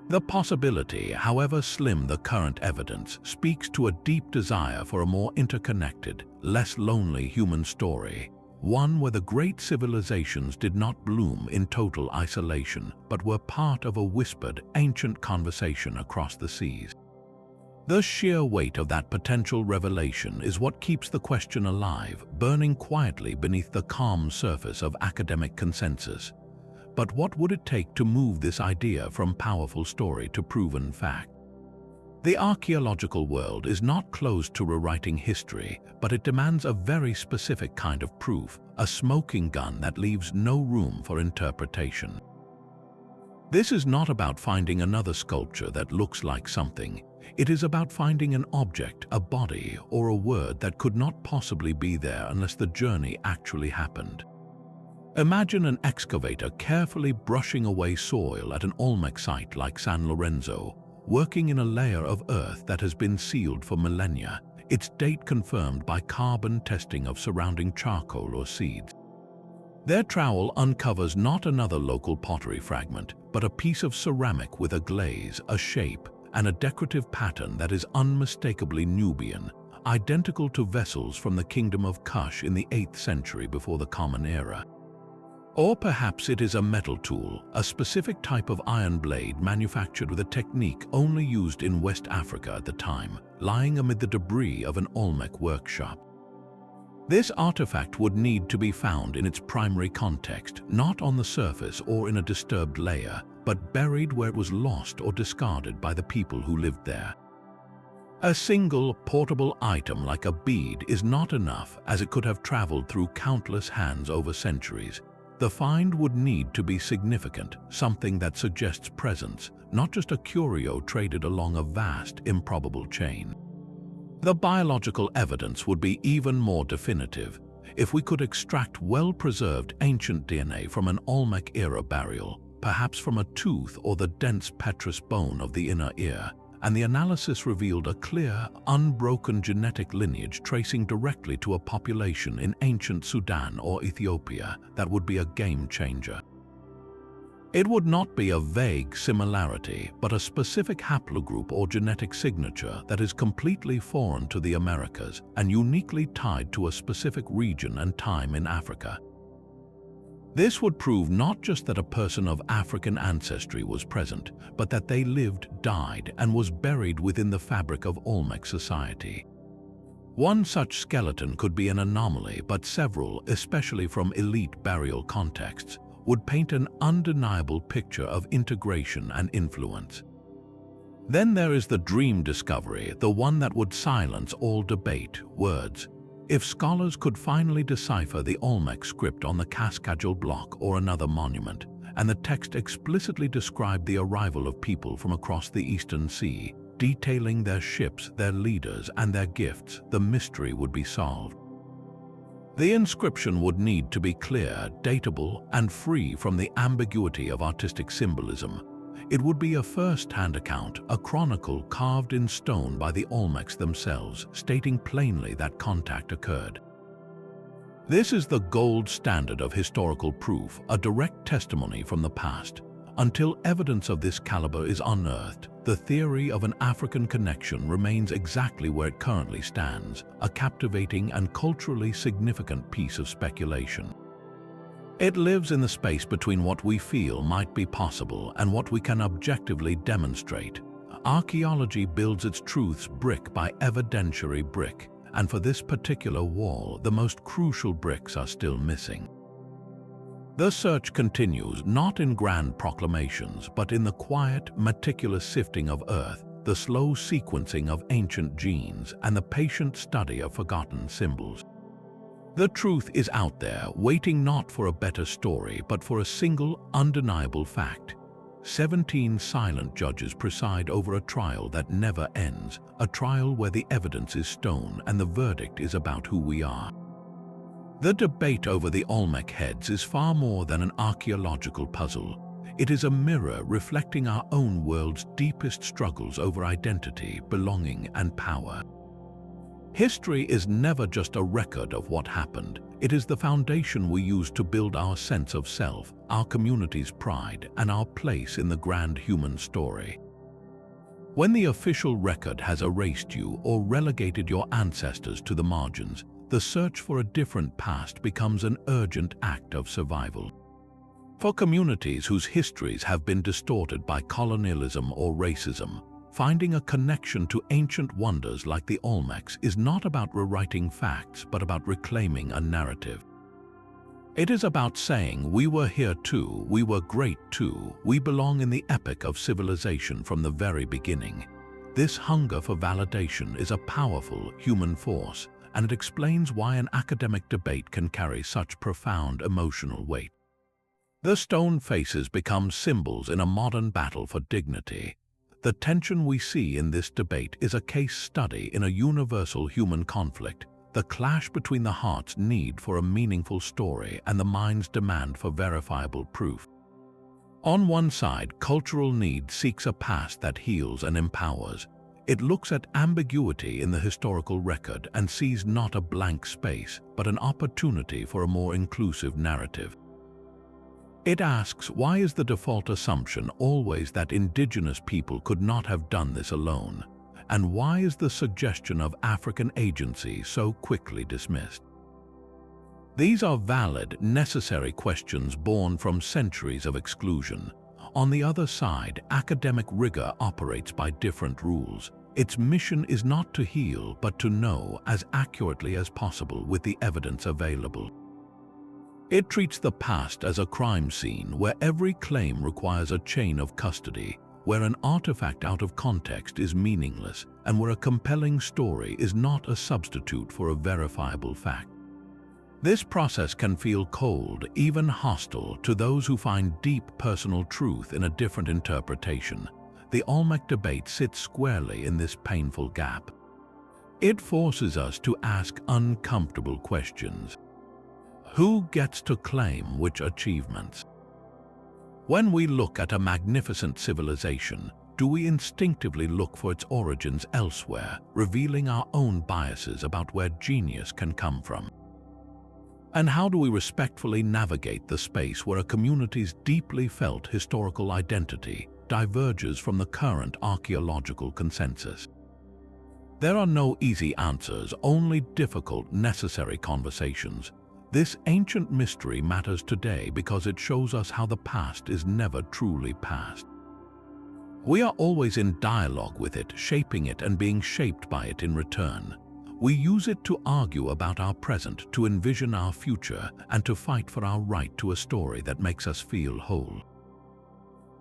The possibility, however slim the current evidence, speaks to a deep desire for a more interconnected, less lonely human story, one where the great civilizations did not bloom in total isolation, but were part of a whispered, ancient conversation across the seas. The sheer weight of that potential revelation is what keeps the question alive, burning quietly beneath the calm surface of academic consensus. But what would it take to move this idea from powerful story to proven fact? The archaeological world is not closed to rewriting history, but it demands a very specific kind of proof, a smoking gun that leaves no room for interpretation. This is not about finding another sculpture that looks like something. It is about finding an object, a body, or a word that could not possibly be there unless the journey actually happened. Imagine an excavator carefully brushing away soil at an Olmec site like San Lorenzo, working in a layer of earth that has been sealed for millennia, its date confirmed by carbon testing of surrounding charcoal or seeds. Their trowel uncovers not another local pottery fragment, but a piece of ceramic with a glaze, a shape, and a decorative pattern that is unmistakably Nubian, identical to vessels from the kingdom of Kush in the 8th century before the Common Era. Or perhaps it is a metal tool, a specific type of iron blade manufactured with a technique only used in West Africa at the time, lying amid the debris of an Olmec workshop. This artifact would need to be found in its primary context, not on the surface or in a disturbed layer, but buried where it was lost or discarded by the people who lived there. A single portable item like a bead is not enough, as it could have traveled through countless hands over centuries. The find would need to be significant, something that suggests presence, not just a curio traded along a vast, improbable chain. The biological evidence would be even more definitive. If we could extract well-preserved ancient DNA from an Olmec-era burial, perhaps from a tooth or the dense petrous bone of the inner ear, and the analysis revealed a clear, unbroken genetic lineage tracing directly to a population in ancient Sudan or Ethiopia, that would be a game-changer. It would not be a vague similarity, but a specific haplogroup or genetic signature that is completely foreign to the Americas and uniquely tied to a specific region and time in Africa. This would prove not just that a person of African ancestry was present, but that they lived, died, and was buried within the fabric of Olmec society. One such skeleton could be an anomaly, but several, especially from elite burial contexts, would paint an undeniable picture of integration and influence. Then there is the dream discovery, the one that would silence all debate, words. If scholars could finally decipher the Olmec script on the Cascajal block or another monument, and the text explicitly described the arrival of people from across the Eastern Sea, detailing their ships, their leaders, and their gifts, the mystery would be solved. The inscription would need to be clear, datable, and free from the ambiguity of artistic symbolism. It would be a first-hand account, a chronicle carved in stone by the Olmecs themselves, stating plainly that contact occurred. This is the gold standard of historical proof, a direct testimony from the past. Until evidence of this caliber is unearthed, the theory of an African connection remains exactly where it currently stands, a captivating and culturally significant piece of speculation. It lives in the space between what we feel might be possible and what we can objectively demonstrate. Archaeology builds its truths brick by evidentiary brick, and for this particular wall, the most crucial bricks are still missing. The search continues, not in grand proclamations, but in the quiet, meticulous sifting of earth, the slow sequencing of ancient genes, and the patient study of forgotten symbols. The truth is out there, waiting not for a better story, but for a single, undeniable fact. 17 silent judges preside over a trial that never ends, a trial where the evidence is stone and the verdict is about who we are. The debate over the Olmec heads is far more than an archaeological puzzle. It is a mirror reflecting our own world's deepest struggles over identity, belonging, and power. History is never just a record of what happened. It is the foundation we use to build our sense of self, our community's pride, and our place in the grand human story. When the official record has erased you or relegated your ancestors to the margins, the search for a different past becomes an urgent act of survival. For communities whose histories have been distorted by colonialism or racism, finding a connection to ancient wonders like the Olmecs is not about rewriting facts, but about reclaiming a narrative. It is about saying, we were here too, we were great too, we belong in the epic of civilization from the very beginning. This hunger for validation is a powerful human force, and it explains why an academic debate can carry such profound emotional weight. The stone faces become symbols in a modern battle for dignity. The tension we see in this debate is a case study in a universal human conflict, the clash between the heart's need for a meaningful story and the mind's demand for verifiable proof. On one side, cultural need seeks a past that heals and empowers. It looks at ambiguity in the historical record and sees not a blank space, but an opportunity for a more inclusive narrative. It asks, why is the default assumption always that indigenous people could not have done this alone? And why is the suggestion of African agency so quickly dismissed? These are valid, necessary questions born from centuries of exclusion. On the other side, academic rigor operates by different rules. Its mission is not to heal, but to know as accurately as possible with the evidence available. It treats the past as a crime scene where every claim requires a chain of custody, where an artifact out of context is meaningless, and where a compelling story is not a substitute for a verifiable fact. This process can feel cold, even hostile, to those who find deep personal truth in a different interpretation. The Olmec debate sits squarely in this painful gap. It forces us to ask uncomfortable questions. Who gets to claim which achievements? When we look at a magnificent civilization, do we instinctively look for its origins elsewhere, revealing our own biases about where genius can come from? And how do we respectfully navigate the space where a community's deeply felt historical identity diverges from the current archaeological consensus? There are no easy answers, only difficult, necessary conversations. This ancient mystery matters today because it shows us how the past is never truly past. We are always in dialogue with it, shaping it and being shaped by it in return. We use it to argue about our present, to envision our future, and to fight for our right to a story that makes us feel whole.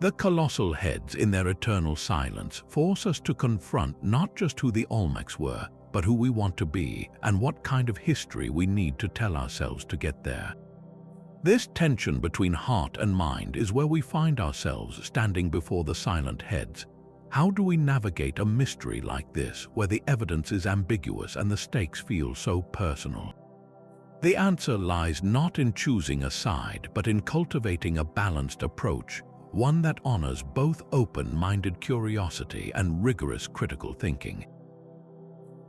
The colossal heads, in their eternal silence, force us to confront not just who the Olmecs were, but who we want to be and what kind of history we need to tell ourselves to get there. This tension between heart and mind is where we find ourselves standing before the silent heads. How do we navigate a mystery like this, where the evidence is ambiguous and the stakes feel so personal? The answer lies not in choosing a side, but in cultivating a balanced approach, one that honors both open-minded curiosity and rigorous critical thinking.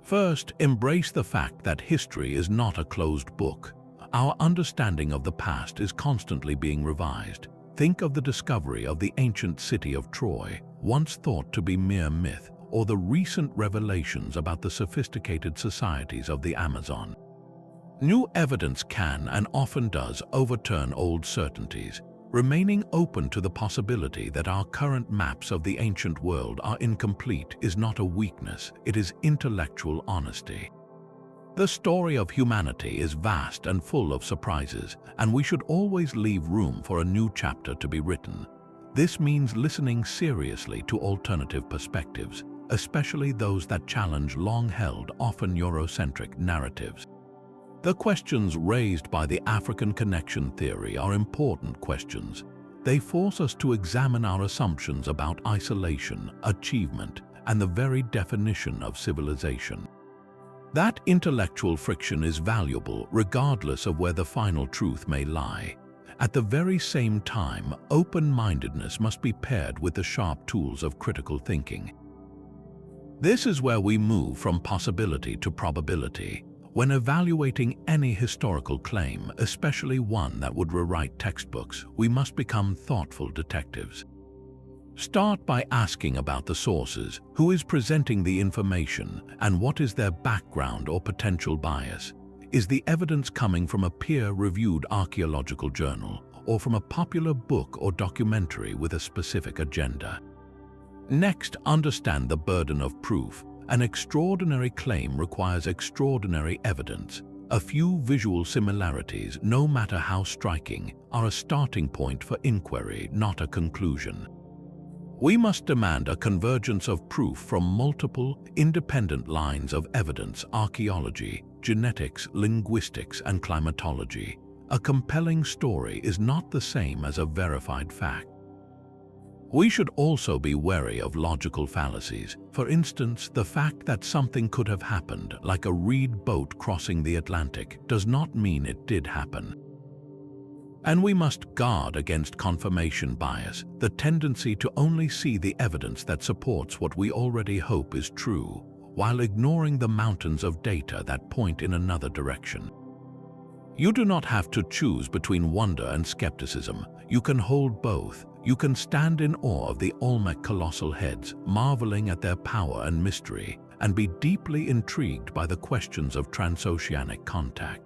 First, embrace the fact that history is not a closed book. Our understanding of the past is constantly being revised. Think of the discovery of the ancient city of Troy, once thought to be mere myth, or the recent revelations about the sophisticated societies of the Amazon. New evidence can, and often does, overturn old certainties. Remaining open to the possibility that our current maps of the ancient world are incomplete is not a weakness, it is intellectual honesty. The story of humanity is vast and full of surprises, and we should always leave room for a new chapter to be written. This means listening seriously to alternative perspectives, especially those that challenge long-held, often Eurocentric narratives. The questions raised by the African connection theory are important questions. They force us to examine our assumptions about isolation, achievement, and the very definition of civilization. That intellectual friction is valuable regardless of where the final truth may lie. At the very same time, open-mindedness must be paired with the sharp tools of critical thinking. This is where we move from possibility to probability. When evaluating any historical claim, especially one that would rewrite textbooks, we must become thoughtful detectives. Start by asking about the sources, who is presenting the information, and what is their background or potential bias. Is the evidence coming from a peer-reviewed archaeological journal or from a popular book or documentary with a specific agenda? Next, understand the burden of proof. An extraordinary claim requires extraordinary evidence. A few visual similarities, no matter how striking, are a starting point for inquiry, not a conclusion. We must demand a convergence of proof from multiple, independent lines of evidence: archaeology, genetics, linguistics, and climatology. A compelling story is not the same as a verified fact. We should also be wary of logical fallacies. For instance, the fact that something could have happened, like a reed boat crossing the Atlantic, does not mean it did happen. And we must guard against confirmation bias, the tendency to only see the evidence that supports what we already hope is true, while ignoring the mountains of data that point in another direction. You do not have to choose between wonder and skepticism. You can hold both. You can stand in awe of the Olmec colossal heads, marveling at their power and mystery, and be deeply intrigued by the questions of transoceanic contact.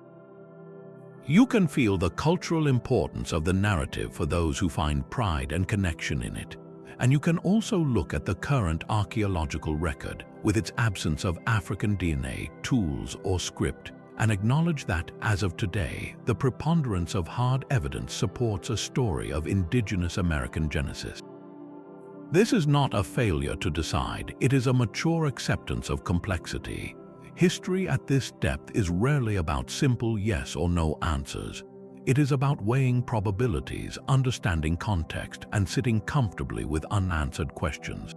You can feel the cultural importance of the narrative for those who find pride and connection in it. And you can also look at the current archaeological record, with its absence of African DNA, tools, or script, and acknowledge that, as of today, the preponderance of hard evidence supports a story of indigenous American genesis. This is not a failure to decide, it is a mature acceptance of complexity. History at this depth is rarely about simple yes or no answers. It is about weighing probabilities, understanding context, and sitting comfortably with unanswered questions.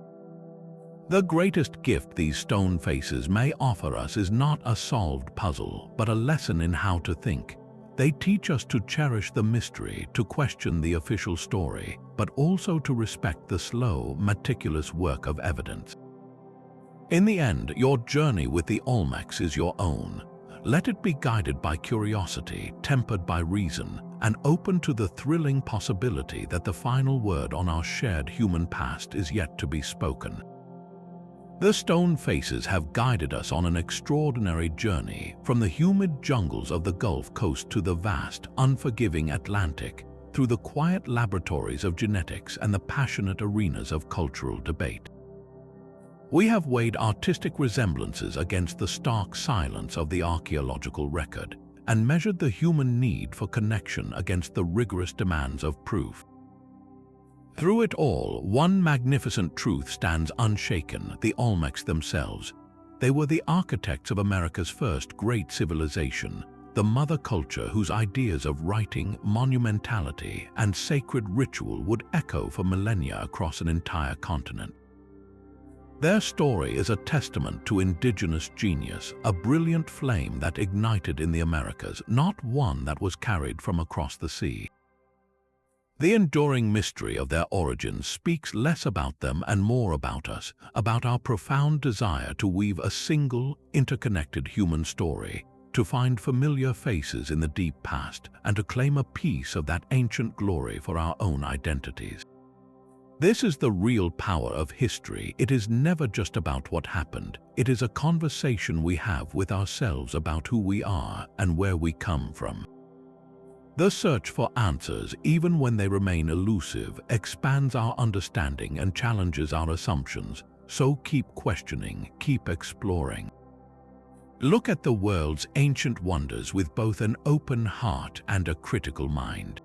The greatest gift these stone faces may offer us is not a solved puzzle, but a lesson in how to think. They teach us to cherish the mystery, to question the official story, but also to respect the slow, meticulous work of evidence. In the end, your journey with the Olmecs is your own. Let it be guided by curiosity, tempered by reason, and open to the thrilling possibility that the final word on our shared human past is yet to be spoken. The stone faces have guided us on an extraordinary journey, from the humid jungles of the Gulf Coast to the vast, unforgiving Atlantic, through the quiet laboratories of genetics and the passionate arenas of cultural debate. We have weighed artistic resemblances against the stark silence of the archaeological record, and measured the human need for connection against the rigorous demands of proof. Through it all, one magnificent truth stands unshaken: the Olmecs themselves. They were the architects of America's first great civilization, the mother culture whose ideas of writing, monumentality, and sacred ritual would echo for millennia across an entire continent. Their story is a testament to indigenous genius, a brilliant flame that ignited in the Americas, not one that was carried from across the sea. The enduring mystery of their origins speaks less about them and more about us, about our profound desire to weave a single, interconnected human story, to find familiar faces in the deep past, and to claim a piece of that ancient glory for our own identities. This is the real power of history. It is never just about what happened. It is a conversation we have with ourselves about who we are and where we come from. The search for answers, even when they remain elusive, expands our understanding and challenges our assumptions. So keep questioning, keep exploring. Look at the world's ancient wonders with both an open heart and a critical mind.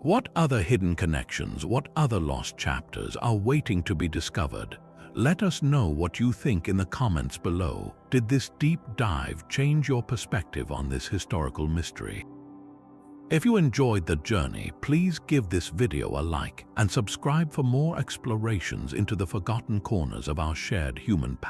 What other hidden connections, what other lost chapters are waiting to be discovered? Let us know what you think in the comments below. Did this deep dive change your perspective on this historical mystery? If you enjoyed the journey, please give this video a like and subscribe for more explorations into the forgotten corners of our shared human past.